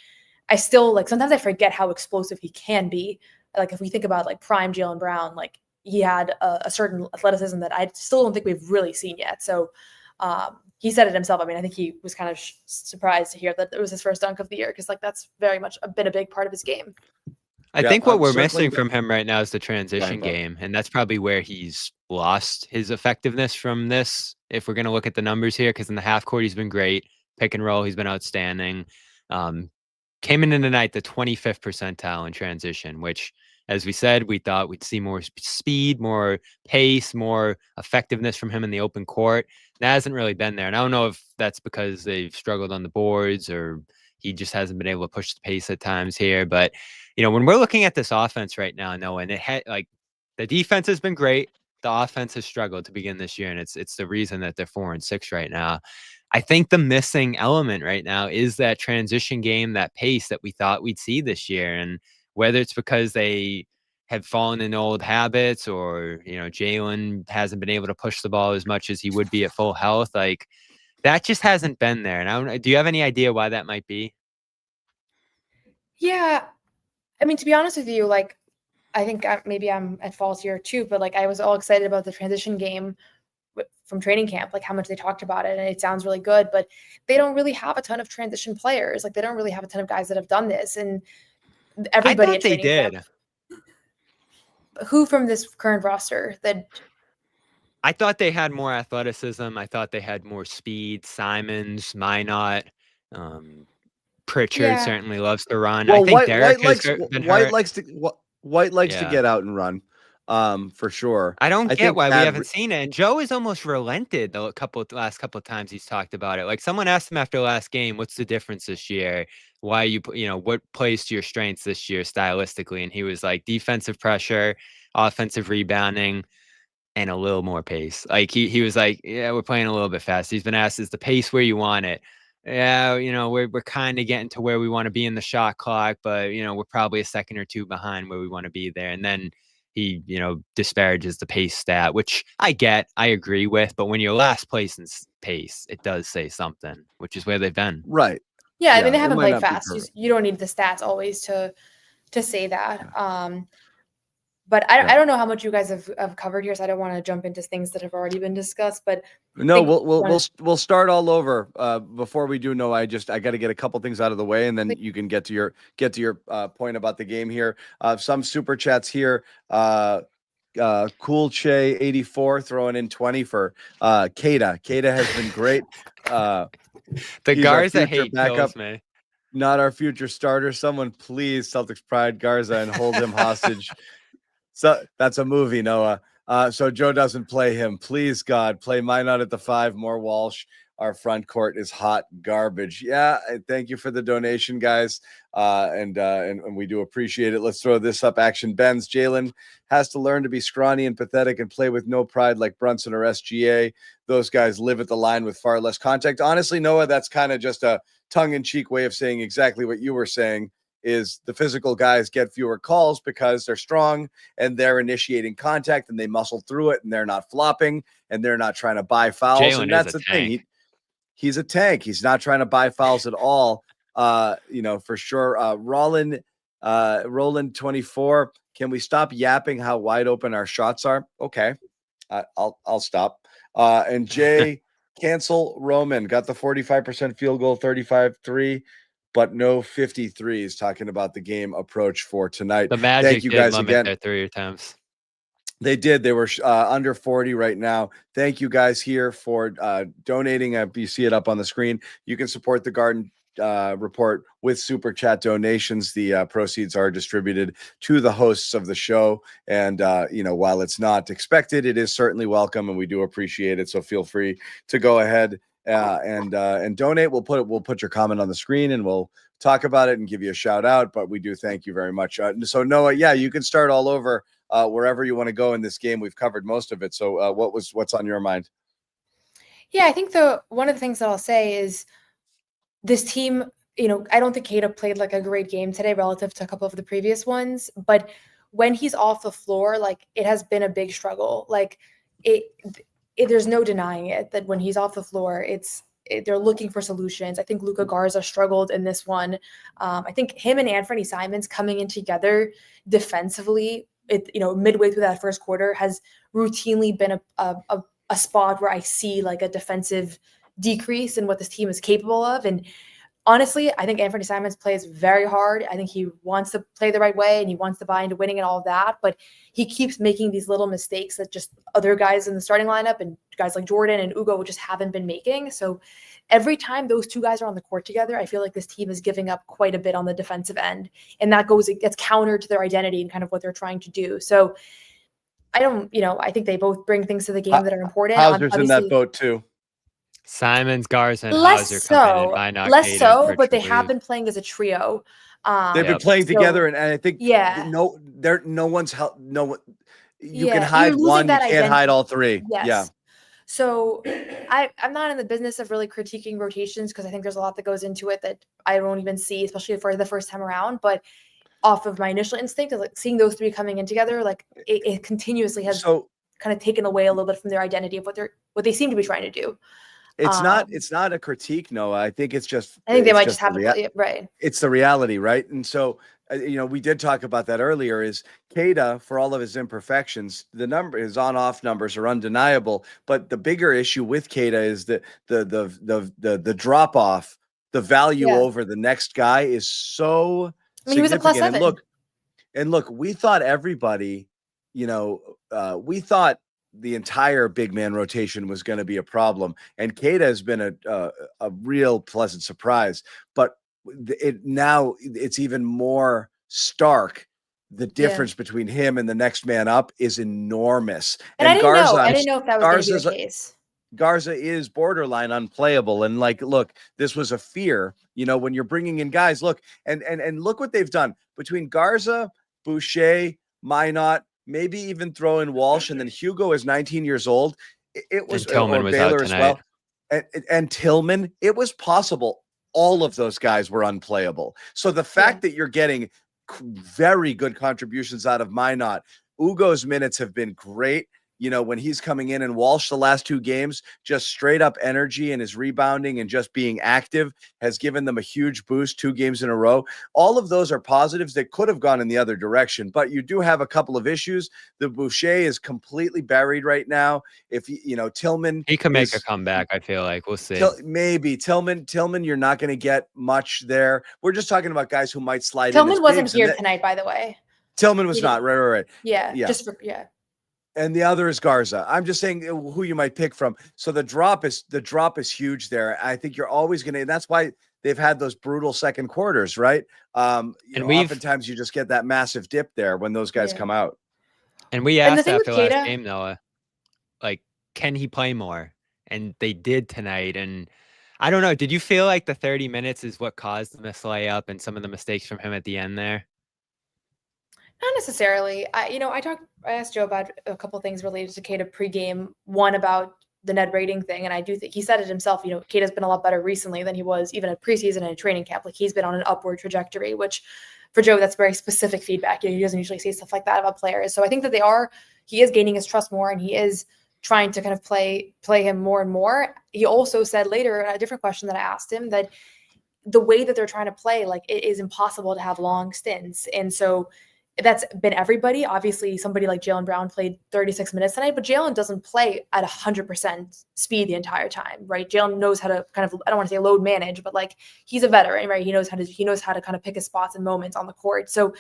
I still sometimes I forget how explosive he can be. Like if we think about like prime Jaylen Brown, like he had a certain athleticism that I still don't think we've really seen yet. So he said it himself. I think he was kind of surprised to hear that it was his first dunk of the year, because like that's very much been a big part of his game. I think what we're missing from him right now is the transition game, and that's probably where he's lost his effectiveness from this, if we're going to look at the numbers here, because in the half court he's been great. Pick and roll, he's been outstanding. Came in tonight the 25th percentile in transition, which, as we said, we thought we'd see more speed, more pace, more effectiveness from him in the open court. That hasn't really been there. And I don't know if that's because they've struggled on the boards or he just hasn't been able to push the pace at times here. But, when we're looking at this offense right now, Noah, and it had the defense has been great. The offense has struggled to begin this year, and it's the reason that they're 4-6 right now. I think the missing element right now is that transition game, that pace that we thought we'd see this year. And whether it's because they have fallen in old habits, or Jaylen hasn't been able to push the ball as much as he would be at full health. Like that just hasn't been there. And do you have any idea why that might be? Yeah, I mean, to be honest with you, like I think maybe I'm at fault here too, but like I was all excited about the transition game from training camp, like how much they talked about it, and it sounds really good, but they don't really have a ton of transition players. Like they don't really have a ton of guys that have done this, and everybody I thought at they training did. camp, who from this current roster that I thought they had more athleticism. I thought they had more speed. Simons, Minot, Pritchard certainly loves to run. Well, I think Derrick has been hurt. White likes to Yeah. get out and run, for sure. I don't get think why we Thad haven't seen it. And Joe has almost relented the last couple of times he's talked about it. Like someone asked him after the last game, "What's the difference this year? Why what plays to your strengths this year stylistically?" And he was like, "Defensive pressure, offensive rebounding, and a little more pace." Like he was like, "Yeah, we're playing a little bit fast." He's been asked, "Is the pace where you want it?" Yeah, we're kind of getting to where we want to be in the shot clock, but we're probably a second or two behind where we want to be there. And then he, disparages the pace stat, which I agree with, but when you're last place in pace, it does say something, which is where they've been. Right. Yeah, I mean they it haven't might played not be fast. perfect. You don't need the stats always to say that. But I don't know how much you guys have covered here, so I don't want to jump into things that have already been discussed. But No, we'll start all over. Before we do, I got to get a couple things out of the way, and then you can get to your point about the game here. Some super chats here. Cool Che 84 throwing in 20 for Kada. Kada has been great. The He's our Garza future hate backup, kills me. not our future starter. Someone please Celtics pride Garza and hold him hostage. So that's a movie, Noah. So Joe doesn't play him. Please, God, play Minot at the 5. More Walsh. Our front court is hot garbage. Yeah, thank you for the donation, guys. And we do appreciate it. Let's throw this up. Action Benz. Jaylen has to learn to be scrawny and pathetic and play with no pride like Brunson or SGA. Those guys live at the line with far less contact. Honestly, Noah, that's kind of just a tongue-in-cheek way of saying exactly what you were saying. Is the physical guys get fewer calls because they're strong and they're initiating contact and they muscle through it and they're not flopping and they're not trying to buy fouls. Jaylen And that's the thing. He's a tank. He's not trying to buy fouls at all. For sure. Roland 24. Can we stop yapping how wide open our shots are? Okay. I'll stop. And Jay cancel Roman got the 45% field goal, 35-3. But no 53s, talking about the game approach for tonight. The Magic Thank you guys limit again. their 3 attempts. They did. They were under 40 right now. Thank you guys here for donating. You see it up on the screen. You can support the Garden Report with Super Chat donations. The proceeds are distributed to the hosts of the show. And, while it's not expected, it is certainly welcome, and we do appreciate it. So feel free to go ahead and donate. We'll put your comment on the screen and we'll talk about it and give you a shout out, but we do thank you very much. So Noah, you can start all over wherever you want to go in this game. We've covered most of it. So what's on your mind? Yeah, I think one of the things that I'll say is this team, I don't think Kada played like a great game today relative to a couple of the previous ones, but when he's off the floor, like it has been a big struggle. Like there's no denying it that when he's off the floor, they're looking for solutions. I think Luka Garza struggled in this one. I think him and Anthony Simons coming in together defensively, midway through that first quarter has routinely been a spot where I see like a defensive decrease in what this team is capable of. And honestly, I think Anthony Simons plays very hard. I think he wants to play the right way and he wants to buy into winning and all of that, but he keeps making these little mistakes that just other guys in the starting lineup and guys like Jordan and Ugo just haven't been making. So every time those two guys are on the court together, I feel like this team is giving up quite a bit on the defensive end, and that gets counter to their identity and kind of what they're trying to do. So I think they both bring things to the game that are important. Hauser's in that boat too. Simons, Garza, and Less Hauser so, Kada, but they have been playing as a trio. They've been playing together, and I think no one's help. No one. You can hide one. You can't hide all three. Yes. Yeah. So I'm not in the business of really critiquing rotations because I think there's a lot that goes into it that I don't even see, especially for the first time around. But off of my initial instinct of like seeing those three coming in together, like it continuously has kind of taken away a little bit from their identity of what they seem to be trying to do. It's not a critique, Noah. I think it's just. I think they might just have to play it right. It's the reality, right? And so, we did talk about that earlier. Is Kada, for all of his imperfections, his on-off numbers are undeniable. But the bigger issue with Kada is that the drop off, the value over the next guy is so. He was a +7. And look, we thought everybody, we thought the entire big man rotation was going to be a problem, and Kada has been a real pleasant surprise. But it's even more stark. The difference between him and the next man up is enormous. And I didn't know if that was going to be the case. Garza is borderline unplayable. And look, this was a fear, when you're bringing in guys, look, and look what they've done between Garza, Boucher, Minot, maybe even throw in Walsh, and then Hugo is 19 years old. It was Tillman was Baylor out as tonight. well. And Tillman, it was possible. All of those guys were unplayable. So the fact that you're getting very good contributions out of Minot, Ugo's minutes have been great. When he's coming in, and Walsh the last 2 games, just straight up energy and his rebounding and just being active has given them a huge boost 2 games in a row. All of those are positives that could have gone in the other direction, but you do have a couple of issues. The Boucher is completely buried right now. If Tillman, he can make a comeback. I feel like we'll see. Maybe Tillman, you're not going to get much there. We're just talking about guys who might slide in. Tillman wasn't here tonight, by the way. Tillman was not. Right. Yeah. And the other is Garza. I'm just saying who you might pick from. So the drop is huge there. I think you're always going to, and that's why they've had those brutal second quarters, right? Oftentimes you just get that massive dip there when those guys come out. And we asked after last game, Noah, can he play more? And they did tonight. And I don't know. Did you feel like the 30 minutes is what caused the miss layup and some of the mistakes from him at the end there? Not necessarily. I asked Joe about a couple things related to Kada pregame. One about the net rating thing, and I do think he said it himself. Kada's been a lot better recently than he was even at preseason and a training camp. Like he's been on an upward trajectory, which for Joe, that's very specific feedback. He doesn't usually say stuff like that about players. So I think that he is gaining his trust more, and he is trying to kind of play him more and more. He also said later, a different question that I asked him, that the way that they're trying to play, it is impossible to have long stints, and so. That's been everybody. Obviously, somebody like Jaylen Brown played 36 minutes tonight, but Jaylen doesn't play at 100% speed the entire time, right? Jaylen knows how to kind of, I don't want to say load manage, but he's a veteran, right? He knows how to kind of pick his spots and moments on the court. So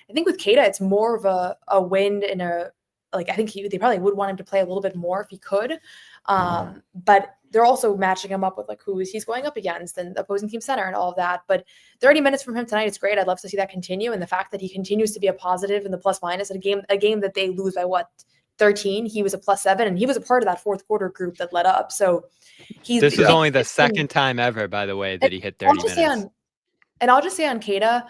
I think with Kada, it's more of a wind and I think they probably would want him to play a little bit more if he could. But they're also matching him up with who he's going up against and the opposing team center and all of that. But 30 minutes from him tonight, it's great. I'd love to see that continue. And the fact that he continues to be a positive in the plus minus in a game that they lose by 13, he was a +7, and he was a part of that fourth quarter group that led up. So this is only the second time ever, by the way, that he hit 30 minutes. I'll just say on Kada,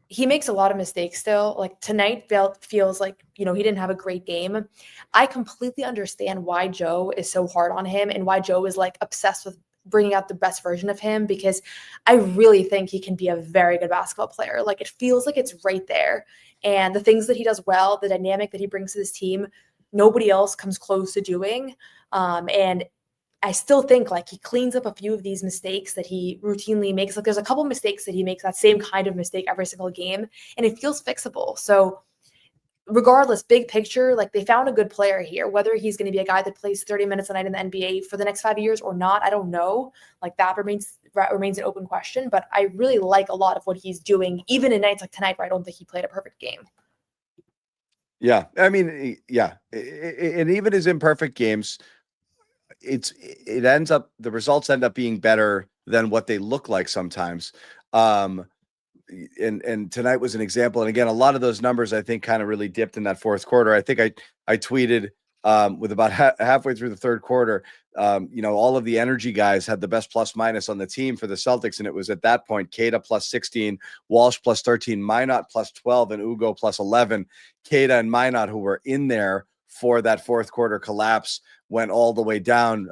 he makes a lot of mistakes still. Tonight feels like, he didn't have a great game. I completely understand why Joe is so hard on him and why Joe is obsessed with bringing out the best version of him, because I really think he can be a very good basketball player. It feels like it's right there. And the things that he does well, the dynamic that he brings to this team, nobody else comes close to doing. And I still think he cleans up a few of these mistakes that he routinely makes. There's a couple mistakes that he makes that same kind of mistake every single game, and it feels fixable. So regardless, big picture, they found a good player here. Whether he's going to be a guy that plays 30 minutes a night in the NBA for the next 5 years or not, I don't know. That remains an open question, but I really like a lot of what he's doing, even in nights like tonight where I don't think he played a perfect game. Yeah. I mean, yeah. And even his imperfect games, the results end up being better than what they look like sometimes. And tonight was an example. And again, a lot of those numbers, I think, kind of really dipped in that fourth quarter. I think I tweeted with about halfway through the third quarter, all of the energy guys had the best plus minus on the team for the Celtics. And it was at that point, Kada +16, Walsh +13, Minot +12, and Ugo +11. Kada and Minot, who were in there for that fourth quarter collapse went all the way down.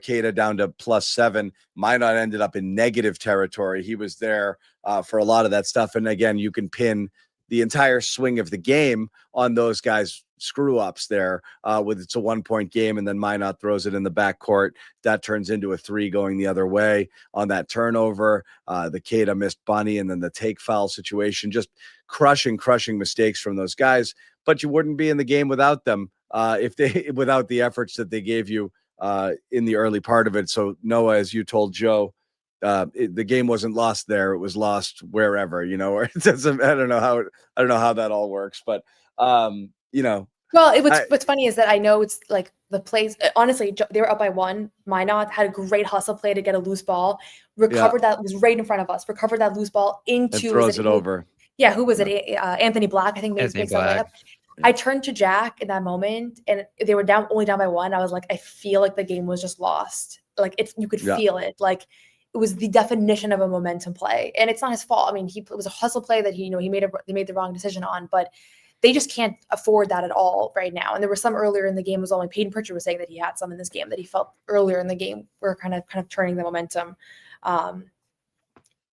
Kada down to +7. Minot ended up in negative territory. He was there for a lot of that stuff. And again, you can pin the entire swing of the game on those guys' screw ups there with it's a 1-point game, and then Minot throws it in the backcourt. That turns into a 3 going the other way on that turnover. The Kada missed bunny, and then the take foul situation, just crushing mistakes from those guys. But you wouldn't be in the game without them without the efforts that they gave you in the early part of it. So Noah, as you told Joe, the game wasn't lost there; it was lost wherever. Or it doesn't. I don't know how that all works, but Well, what's funny is that I know it's like the plays. Honestly, they were up by 1. Minot had a great hustle play to get a loose ball. Recovered that was right in front of us. Recovered that loose ball into and throws it over. Yeah, who was it? Anthony Black, I think. Anthony Black. I turned to Jack in that moment, and they were only down by 1. I was like, I feel like the game was just lost. Like you could feel it. Like it was the definition of a momentum play, and it's not his fault. I mean, it was a hustle play that he made the wrong decision on, but they just can't afford that at all right now. And there were some earlier in the game as well. Like Peyton Pritchard was saying that he had some in this game that he felt earlier in the game were kind of turning the momentum.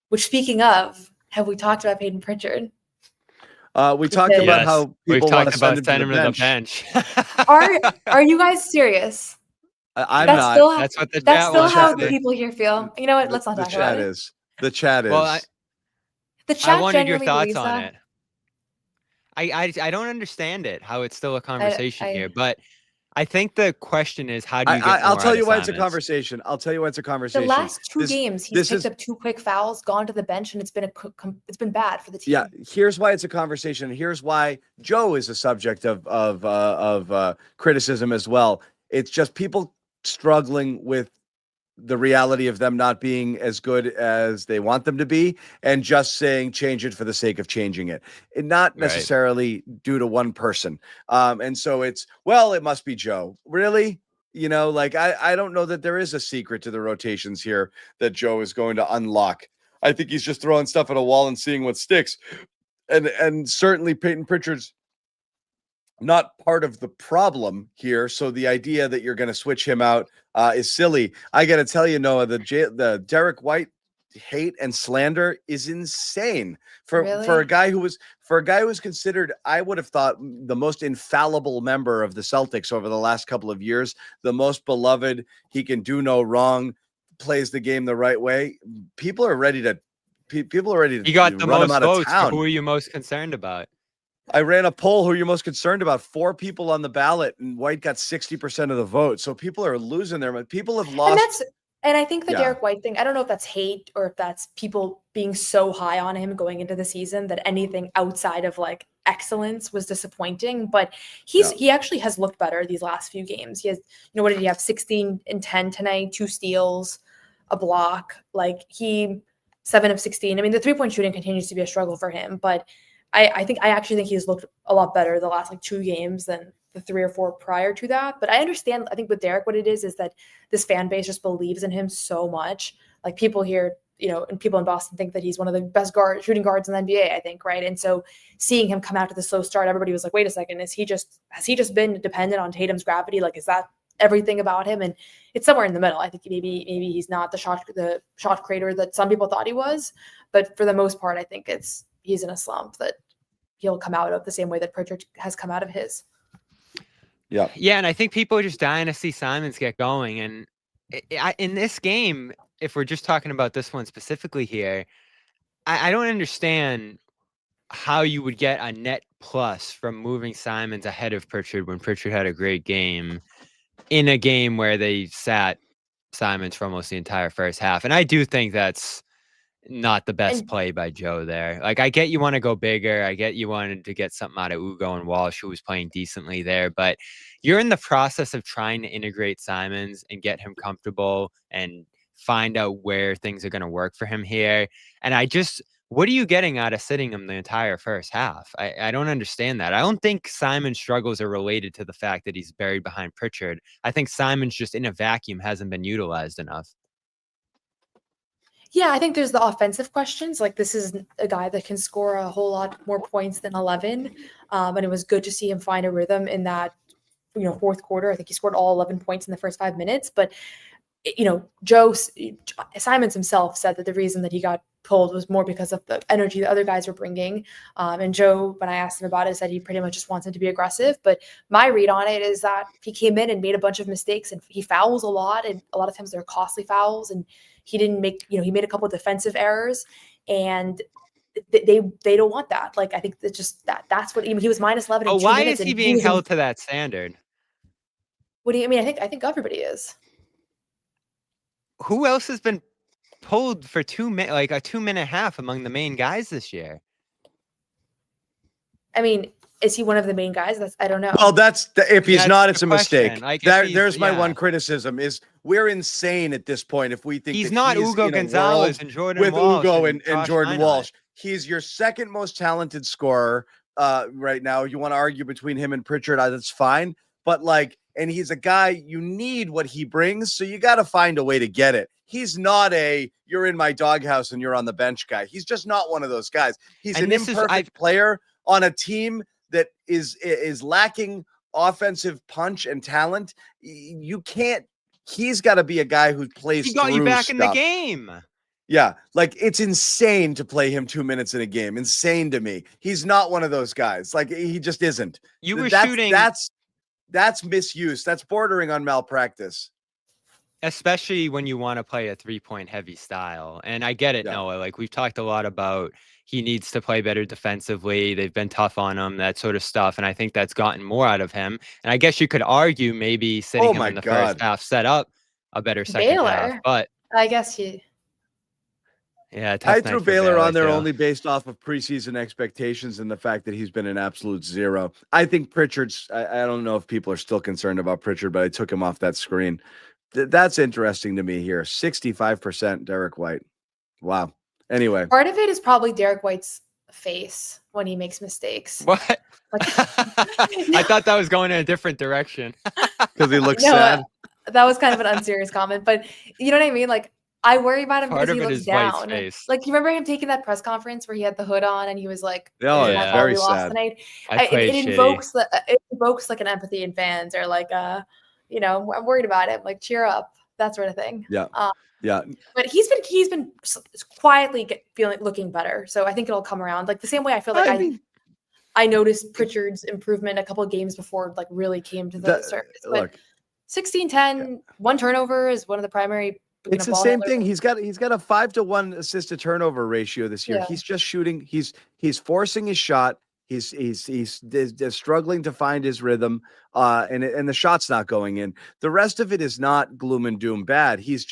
Which, speaking of, have we talked about Peyton Pritchard? We talked about how people want to send him to the bench. Are you guys serious? I'm not. That's what that's still how the people here feel. You know what? Let's not talk about it. The chat is. Well, the chat I wanted your genuinely thoughts on that. it. I don't understand it, how it's still a conversation here, but I think the question is, how do you get I'll more tell out you of why it's a Simons? conversation. I'll tell you why it's a conversation. The last 2 games, he's picked up 2 quick fouls, gone to the bench, and it's been bad for the team. Yeah, here's why it's a conversation. Here's why Joe is a subject of criticism as well. It's just people struggling with the reality of them not being as good as they want them to be, and just saying change it for the sake of changing it, and not necessarily due to one person. And so it must be Joe. Really? I don't know that there is a secret to the rotations here that Joe is going to unlock. I think he's just throwing stuff at a wall and seeing what sticks. And certainly Peyton Pritchard's not part of the problem here. So the idea that you're going to switch him out is silly. I got to tell you, Noah, the Derrick White hate and slander is insane for a guy who was considered, I would have thought, the most infallible member of the Celtics over the last couple of years, the most beloved. He can do no wrong, plays the game the right way. People are ready to He got the most votes. Who are you most concerned about? I ran a poll. Who you're most concerned about? 4 people on the ballot, and White got 60% of the vote. So people are losing their mind. People have lost. And I think the Derrick White thing, I don't know if that's hate or if that's people being so high on him going into the season that anything outside of like excellence was disappointing. But he actually has looked better these last few games. He has, what did he have? 16 and 10 tonight, 2 steals, a block. Like 7 of 16. I mean, the 3-point shooting continues to be a struggle for him, but I actually think he's looked a lot better the last 2 games than the 3 or 4 prior to that. But I understand, I think with Derrick, what it is that this fan base just believes in him so much. Like people here, and people in Boston think that he's one of the best shooting guards in the NBA, I think, right? And so seeing him come out to the slow start, everybody was like, wait a second, has he just been dependent on Tatum's gravity? Like, is that everything about him? And it's somewhere in the middle. I think maybe he's not the shot creator that some people thought he was, but for the most part, I think he's in a slump that he'll come out of the same way that Pritchard has come out of his. Yeah. Yeah. And I think people are just dying to see Simons get going. And in this game, if we're just talking about this one specifically here, I don't understand how you would get a net plus from moving Simons ahead of Pritchard when Pritchard had a great game in a game where they sat Simons for almost the entire first half. And I do think that's not the best play by Joe there. Like, I get you want to go bigger. I get you wanted to get something out of Ugo and Walsh, who was playing decently there. But you're in the process of trying to integrate Simons and get him comfortable and find out where things are going to work for him here. And what are you getting out of sitting him the entire first half? I don't understand that. I don't think Simon's struggles are related to the fact that he's buried behind Pritchard. I think Simon's just in a vacuum hasn't been utilized enough. Yeah, I think there's the offensive questions. Like, this is a guy that can score a whole lot more points than 11. And it was good to see him find a rhythm in that fourth quarter. I think he scored all 11 points in the first 5 minutes. But Simons himself said that the reason that he got pulled was more because of the energy the other guys were bringing. And Joe, when I asked him about it, said he pretty much just wants him to be aggressive. But my read on it is that he came in and made a bunch of mistakes, and he fouls a lot, and a lot of times they're costly fouls, and he didn't make, he made a couple of defensive errors, and they don't want that. Like, I think it's just that's what he was minus 11 in 2 why minutes. is he being held to that standard? What do you mean? I think everybody is. Who else has been pulled for 2 minutes, like a 2 minute half among the main guys this year? I mean, is he one of the main guys? I don't know. Well, if he's not, it's a question. mistake. Like, There's my one criticism is we're insane at this point if we think he's that not he's Ugo in a Gonzalez world and Jordan with Walsh Ugo and Josh Jordan Minot. Walsh. He's your second most talented scorer right now. You want to argue between him and Pritchard, that's fine. But and he's a guy, you need what he brings, so you got to find a way to get it. He's not you're in my doghouse and you're on the bench guy. He's just not one of those guys. He's an imperfect player on a team that is lacking offensive punch and talent. He's got to be a guy who plays. He got you back stuff. in the game. Yeah, it's insane to play him 2 minutes in a game. Insane to me. He's not one of those guys. He just isn't. You were shooting. That's misuse. That's bordering on malpractice. Especially when you want to play a 3-point heavy style. And I get it, Noah. We've talked a lot about he needs to play better defensively. They've been tough on him, that sort of stuff. And I think that's gotten more out of him. And I guess you could argue maybe sitting him in the first half set up a better second half. But I guess he... Yeah, I threw Baylor on there only based off of preseason expectations and the fact that he's been an absolute zero. I think Pritchard's, I don't know if people are still concerned about Pritchard, but I took him off that screen. That's interesting to me here. 65% Derrick White. Wow. Anyway. Part of it is probably Derrick White's face when he makes mistakes. What? I thought that was going in a different direction. Because he looks sad. That was kind of an unserious comment, but you know what I mean? I worry about him because he looks down. You remember him taking that press conference where he had the hood on and he was like, very sad. Tonight. It invokes an empathy in fans, or I'm worried about him. Cheer up, that sort of thing. Yeah. Yeah. But he's been quietly looking better. So I think it'll come around. The same way I feel I noticed Pritchard's improvement a couple of games before really came to the surface. But 16-10, one turnover is one of the primary. It's the same thing. He's got a 5-to-1 assist to turnover ratio this year. Yeah. He's just shooting. He's forcing his shot. He's struggling to find his rhythm, and the shot's not going in. The rest of it is not gloom and doom bad. He's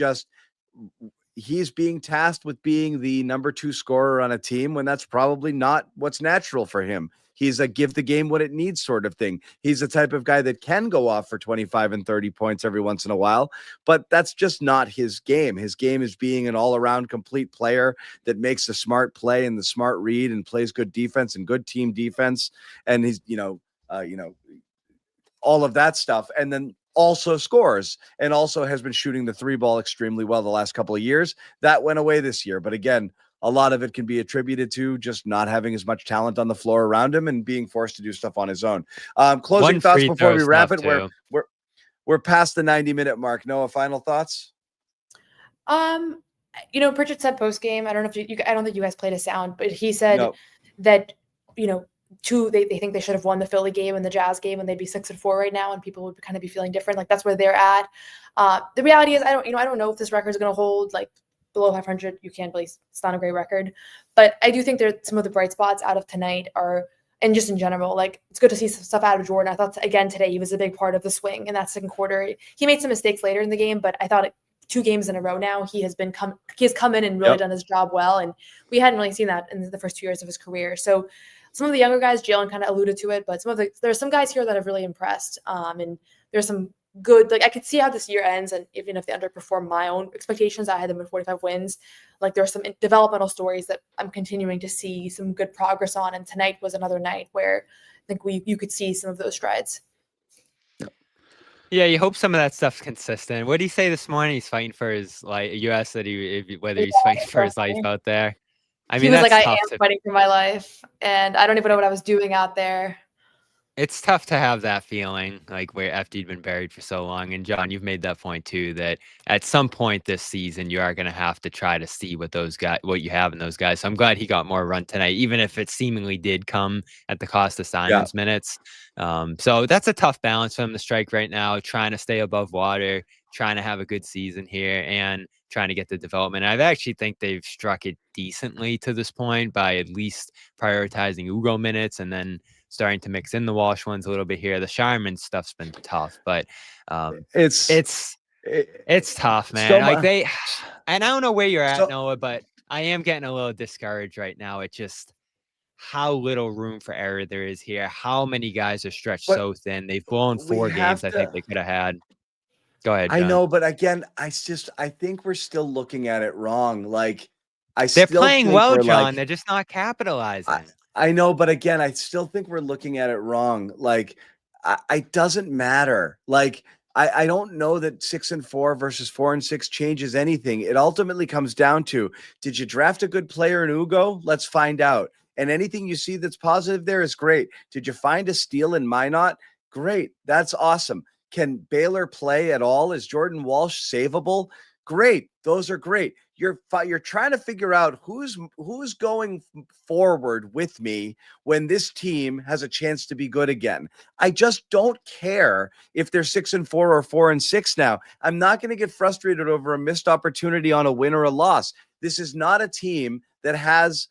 being tasked with being the number 2 scorer on a team when that's probably not what's natural for him. He's a give the game what it needs sort of thing. He's the type of guy that can go off for 25 and 30 points every once in a while, but that's just not his game. His game is being an all-around complete player that makes the smart play and the smart read and plays good defense and good team defense. And he's, all of that stuff. And then also scores and also has been shooting the 3 ball extremely well the last couple of years. That went away this year. But again, a lot of it can be attributed to just not having as much talent on the floor around him and being forced to do stuff on his own. Closing thoughts before we wrap it. We're past the 90-minute mark. Noah, final thoughts? Pritchard said post game. I don't know if I don't think you guys played a sound, but he said that they think they should have won the Philly game and the Jazz game, and they'd be 6-4 right now, and people would kind of be feeling different. That's where they're at. The reality is, I don't know if this record is going to hold. Below 500, you can't really. It's not a great record, but I do think some of the bright spots out of tonight are, and just in general, it's good to see some stuff out of Jordan. I thought again today he was a big part of the swing in that second quarter. He made some mistakes later in the game, but I thought 2 games in a row now he has come in and really done his job well, and we hadn't really seen that in the first 2 years of his career. So some of the younger guys, Jaylen kind of alluded to it, but there's some guys here that have really impressed, and there's some good, I could see how this year ends, and even if they underperform my own expectations, I had them at 45 wins. There are some developmental stories that I'm continuing to see some good progress on, and tonight was another night where I think you could see some of those strides. Yeah, you hope some of that stuff's consistent. What did he say this morning? He's fighting for his life. You asked that whether he's fighting for his life out there. I mean, he was that's I tough am fighting for my life, and I don't even know what I was doing out there. It's tough to have that feeling, like where FD'd been buried for so long. And John, you've made that point too, that at some point this season, you are going to have to try to see what you have in those guys. So I'm glad he got more run tonight, even if it seemingly did come at the cost of Simon's minutes. So that's a tough balance for him to strike right now, trying to stay above water, trying to have a good season here, and trying to get the development. I actually think they've struck it decently to this point by at least prioritizing Ugo minutes and then starting to mix in the Walsh ones a little bit here. The Shireman stuff's been tough, but it's tough, man. So and I don't know where you're at, Noah, but I am getting a little discouraged right now. It's just how little room for error there is here. How many guys are stretched so thin. They've blown 4 games I think they could have had. Go ahead, John. I know, but again, I think we're still looking at it wrong. Like, they're playing well, John. They're just not capitalizing. I know, but again, I still think we're looking at it wrong. Like, it doesn't matter. Like, I don't know that 6-4 versus 4-6 changes anything. It ultimately comes down to, did you draft a good player in Ugo? Let's find out. And anything you see that's positive there is great. Did you find a steal in Minot? Great. That's awesome. Can Baylor play at all? Is Jordan Walsh savable? Great. Those are great. You're trying to figure out who's going forward with me when this team has a chance to be good again. I just don't care if they're 6-4 or 4-6 now. I'm not going to get frustrated over a missed opportunity on a win or a loss. This is not a team that has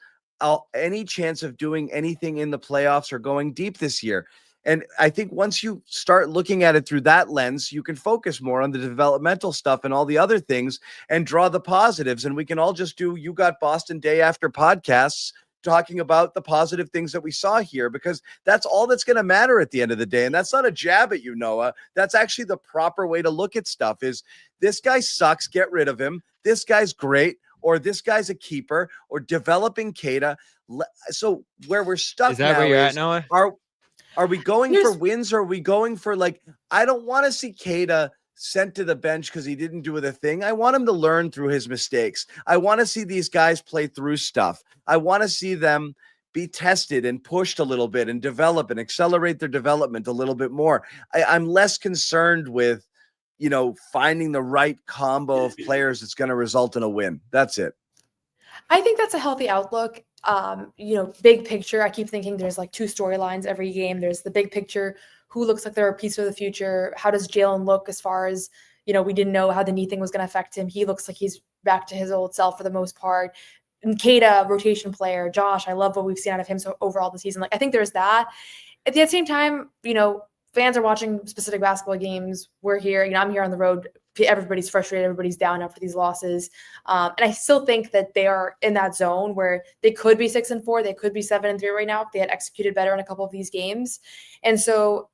any chance of doing anything in the playoffs or going deep this year. And I think once you start looking at it through that lens, you can focus more on the developmental stuff and all the other things and draw the positives. And we can all just do You Got Boston Day After podcasts talking about the positive things that we saw here, because that's all that's going to matter at the end of the day. And that's not a jab at you, Noah. That's actually the proper way to look at stuff is this guy sucks, get rid of him. This guy's great, or this guy's a keeper, or developing Kada. So where we're stuck is that now where you're at, Noah? Are we going for wins, or are we going for, like, I don't want to see Kada sent to the bench because he didn't do the thing. I want him to learn through his mistakes. I want to see these guys play through stuff. I want to see them be tested and pushed a little bit and develop and accelerate their development a little bit more. I'm less concerned with, finding the right combo of players that's going to result in a win. That's it. I think that's a healthy outlook. Big picture, I keep thinking there's like 2 storylines every game. There's the big picture, who looks like they're a piece of the future. How does Jaylen look as far as, we didn't know how the knee thing was going to affect him. He looks like he's back to his old self for the most part. And Kada, rotation player. Josh, I love what we've seen out of him so overall this season. Like, I think there's that. At the same time, fans are watching specific basketball games. We're here, I'm here on the road. Everybody's frustrated. Everybody's down after these losses. And I still think that they are in that zone where they could be 6-4. They could be 7-3 right now if they had executed better in a couple of these games. And so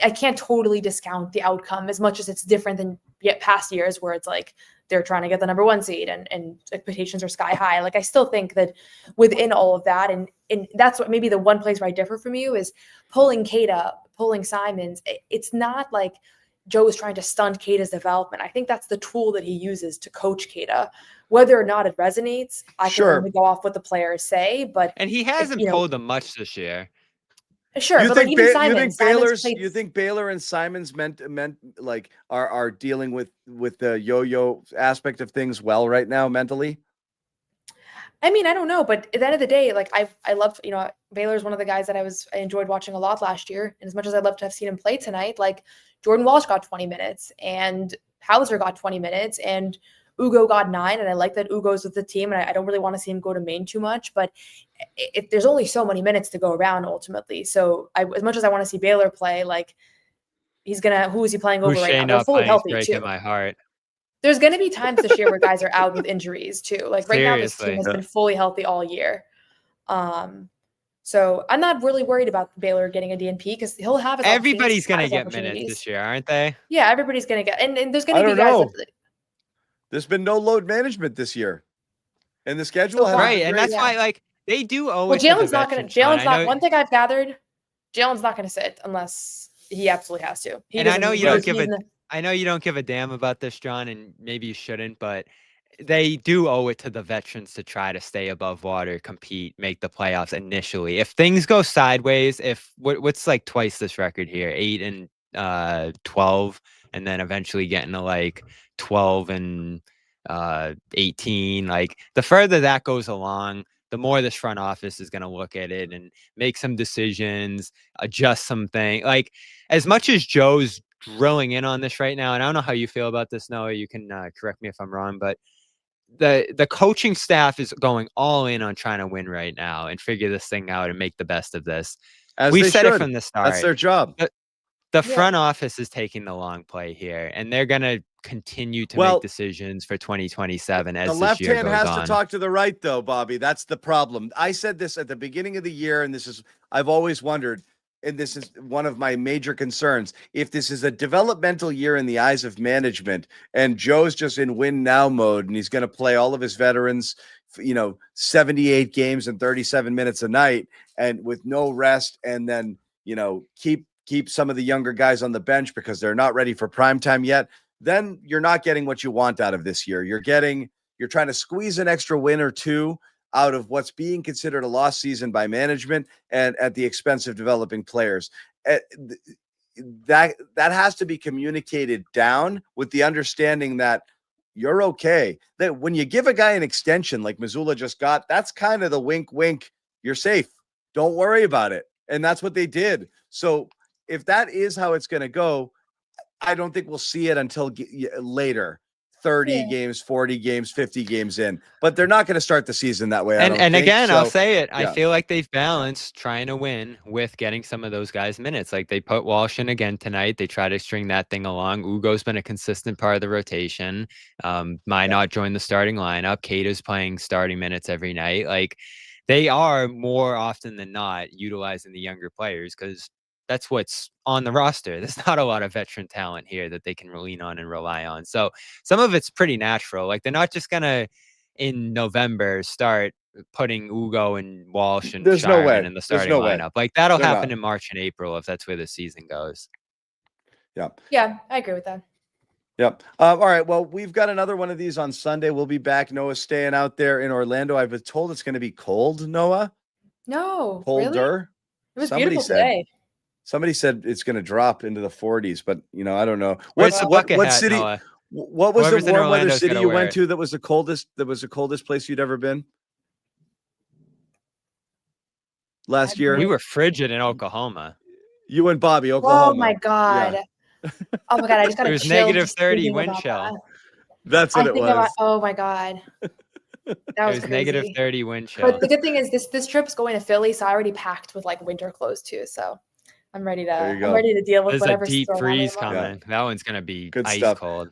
I can't totally discount the outcome as much as it's different than past years where it's like they're trying to get the number 1 seed and expectations are sky high. Like, I still think that within all of that, and that's what maybe the one place where I differ from you is pulling Kada, pulling Simons. It's not like Joe is trying to stunt Kada's development. I think that's the tool that he uses to coach Kada. Whether or not it resonates, I can only go off what the players say. And he hasn't pulled them much this year. Sure, you but think, even Simons, you think Baylor and Simons meant like are dealing with the yo-yo aspect of things well right now mentally? I mean, I don't know, but at the end of the day, like I love, Baylor's one of the guys that I enjoyed watching a lot last year. And as much as I'd love to have seen him play tonight, like Jordan Walsh got 20 minutes and Hauser got 20 minutes and Ugo got 9. And I like that Ugo's with the team. And I don't really want to see him go to Maine too much, but there's only so many minutes to go around ultimately. So as much as I want to see Baylor play, like who is he playing over right now? They're fully healthy breaking too. My heart. There's going to be times this year where guys are out with injuries too. Like right now, this team has been fully healthy all year. So I'm not really worried about Baylor getting a DNP because he'll have his everybody's going to get minutes this year, aren't they? Yeah, everybody's going to get, and there's going to be guys. There's been no load management this year, and the schedule has right, and that's why like they do always. Well, Jalen's not going to. Jalen's not. One thing I've gathered, Jalen's not going to sit unless he absolutely has to. And I know you don't give a. I know you don't give a damn about this, John, and maybe you shouldn't, but they do owe it to the veterans to try to stay above water, compete, make the playoffs initially. If things go sideways, what's like twice this record here, 8 and 12, and then eventually getting to like 12 and 18, like the further that goes along, the more this front office is going to look at it and make some decisions, adjust something. Like, as much as Joe's drilling in on this right now, and I don't know how you feel about this, Noah, you can correct me if I'm wrong, but the coaching staff is going all in on trying to win right now and figure this thing out and make the best of this. As We they said should. it from the start. That's their job. The front office is taking the long play here, and they're going to continue to make decisions for 2027 as the this left year hand goes has on. to talk to the right, though, Bobby. That's the problem. I said this at the beginning of the year, and I've always wondered, and this is one of my major concerns. If this is a developmental year in the eyes of management, and Joe's just in win now mode, and he's going to play all of his veterans, 78 games and 37 minutes a night, and with no rest, and then keep some of the younger guys on the bench because they're not ready for prime time yet, then you're not getting what you want out of this year. You're trying to squeeze an extra win or two out of what's being considered a lost season by management and at the expense of developing players. That has to be communicated down with the understanding that you're okay. That when you give a guy an extension like Mazulla just got, that's kind of the wink, wink, you're safe. Don't worry about it. And that's what they did. So if that is how it's going to go, I don't think we'll see it until later. 30 games, 40 games, 50 games in. But they're not going to start the season that way. And again, I'll say it. Yeah. I feel like they've balanced trying to win with getting some of those guys minutes. Like they put Walsh in again tonight. They try to string that thing along. Ugo's been a consistent part of the rotation. Not join the starting lineup. Kada's playing starting minutes every night. Like they are more often than not utilizing the younger players because that's what's on the roster. There's not a lot of veteran talent here that they can lean on and rely on. So some of it's pretty natural. Like they're not just going to, in November, start putting Ugo and Walsh and Sharman in the starting lineup. Like that'll happen in March and April if that's where the season goes. Yeah. Yeah, I agree with that. Yep. All right. Well, we've got another one of these on Sunday. We'll be back. Noah's staying out there in Orlando. I've been told it's going to be cold, Noah. No. Colder. Really? It was beautiful today. Somebody said it's going to drop into the 40s, but I don't know. What city? Noah? What was Whoever's the warm weather Orlando's city you went it. to that was the coldest? That was the coldest place you'd ever been last year? We were frigid in Oklahoma. You and Bobby, Oklahoma. Oh my god! Yeah. Oh my god! I just got it was negative 30 wind chill. That's what it was. Oh my god. That was crazy. Negative 30 wind chill. But the good thing is this trip's going to Philly, so I already packed with like winter clothes too. So I'm ready to deal with whatever. There's a deep freeze coming. Yeah. That one's gonna be good ice stuff. Cold.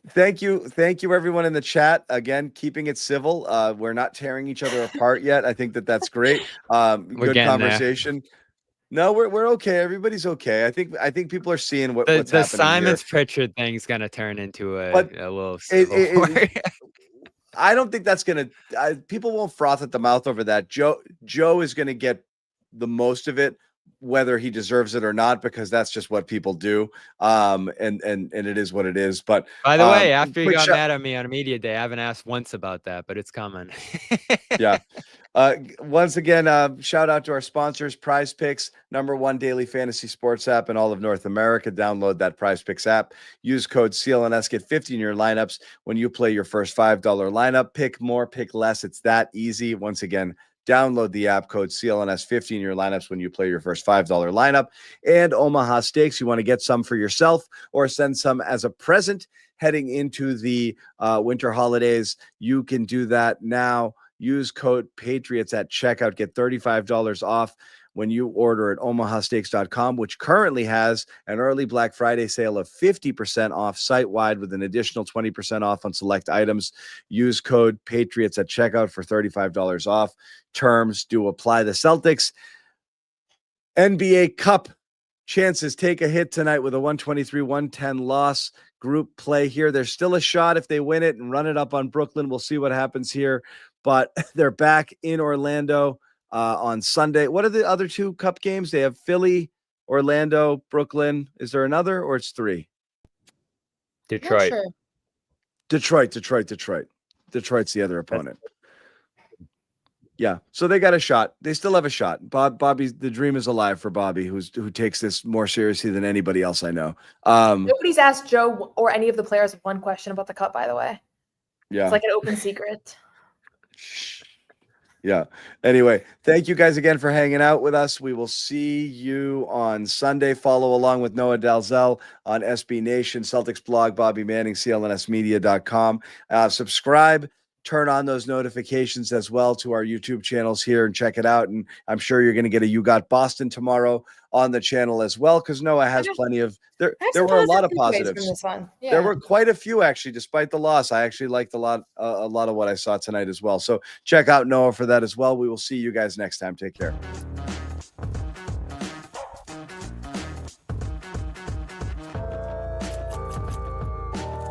Thank you, everyone in the chat. Again, keeping it civil. We're not tearing each other apart yet. I think that's great. Good conversation. There. No, we're okay. Everybody's okay. I think people are seeing what's happening. The Simons here. Pritchard thing's gonna turn into a little. I don't think that's gonna. People won't froth at the mouth over that. Joe is gonna get the most of it, whether he deserves it or not, because that's just what people do. And it is what it is. But by the way, after you got mad at me on a media day, I haven't asked once about that, but it's coming. Yeah. Once again, shout out to our sponsors, Prize Picks, #1 daily fantasy sports app in all of North America. Download that Prize Picks app. Use code CLNS. Get 50 in your lineups when you play your first $5 lineup. Pick more, pick less. It's that easy. Once again, download the app, code CLNS 50 in your lineups when you play your first $5 lineup. And Omaha Steaks, you want to get some for yourself or send some as a present heading into the winter holidays. You can do that now. Use code Patriots at checkout. Get $35 off when you order at omahasteaks.com, which currently has an early Black Friday sale of 50% off site-wide with an additional 20% off on select items. Use code Patriots at checkout for $35 off. Terms do apply. The Celtics NBA Cup chances take a hit tonight with a 123-110 loss. Group play here. There's still a shot if they win it and run it up on Brooklyn. We'll see what happens here. But they're back in Orlando on Sunday. What are the other two Cup games? They have Philly, Orlando, Brooklyn. Is there another or it's 3? Detroit. Sure. Detroit's the other opponent. Yeah, so they got a shot. They still have a shot. Bobby's the dream is alive for Bobby, who takes this more seriously than anybody else I know. Nobody's asked Joe or any of the players one question about the cup, by the way. Yeah, it's like an open secret. Yeah. Anyway, thank you guys again for hanging out with us. We will see you on Sunday. Follow along with Noa Dalzell on SB Nation, Celtics blog, Bobby Manning, CLNSmedia.com. Subscribe. Turn on those notifications as well to our YouTube channels here and check it out. And I'm sure you're going to get a You Got Boston tomorrow on the channel as well, because Noah has plenty of there were a lot of positives. This one. Yeah. There were quite a few actually, despite the loss. I actually liked a lot of what I saw tonight as well. So check out Noah for that as well. We will see you guys next time. Take care.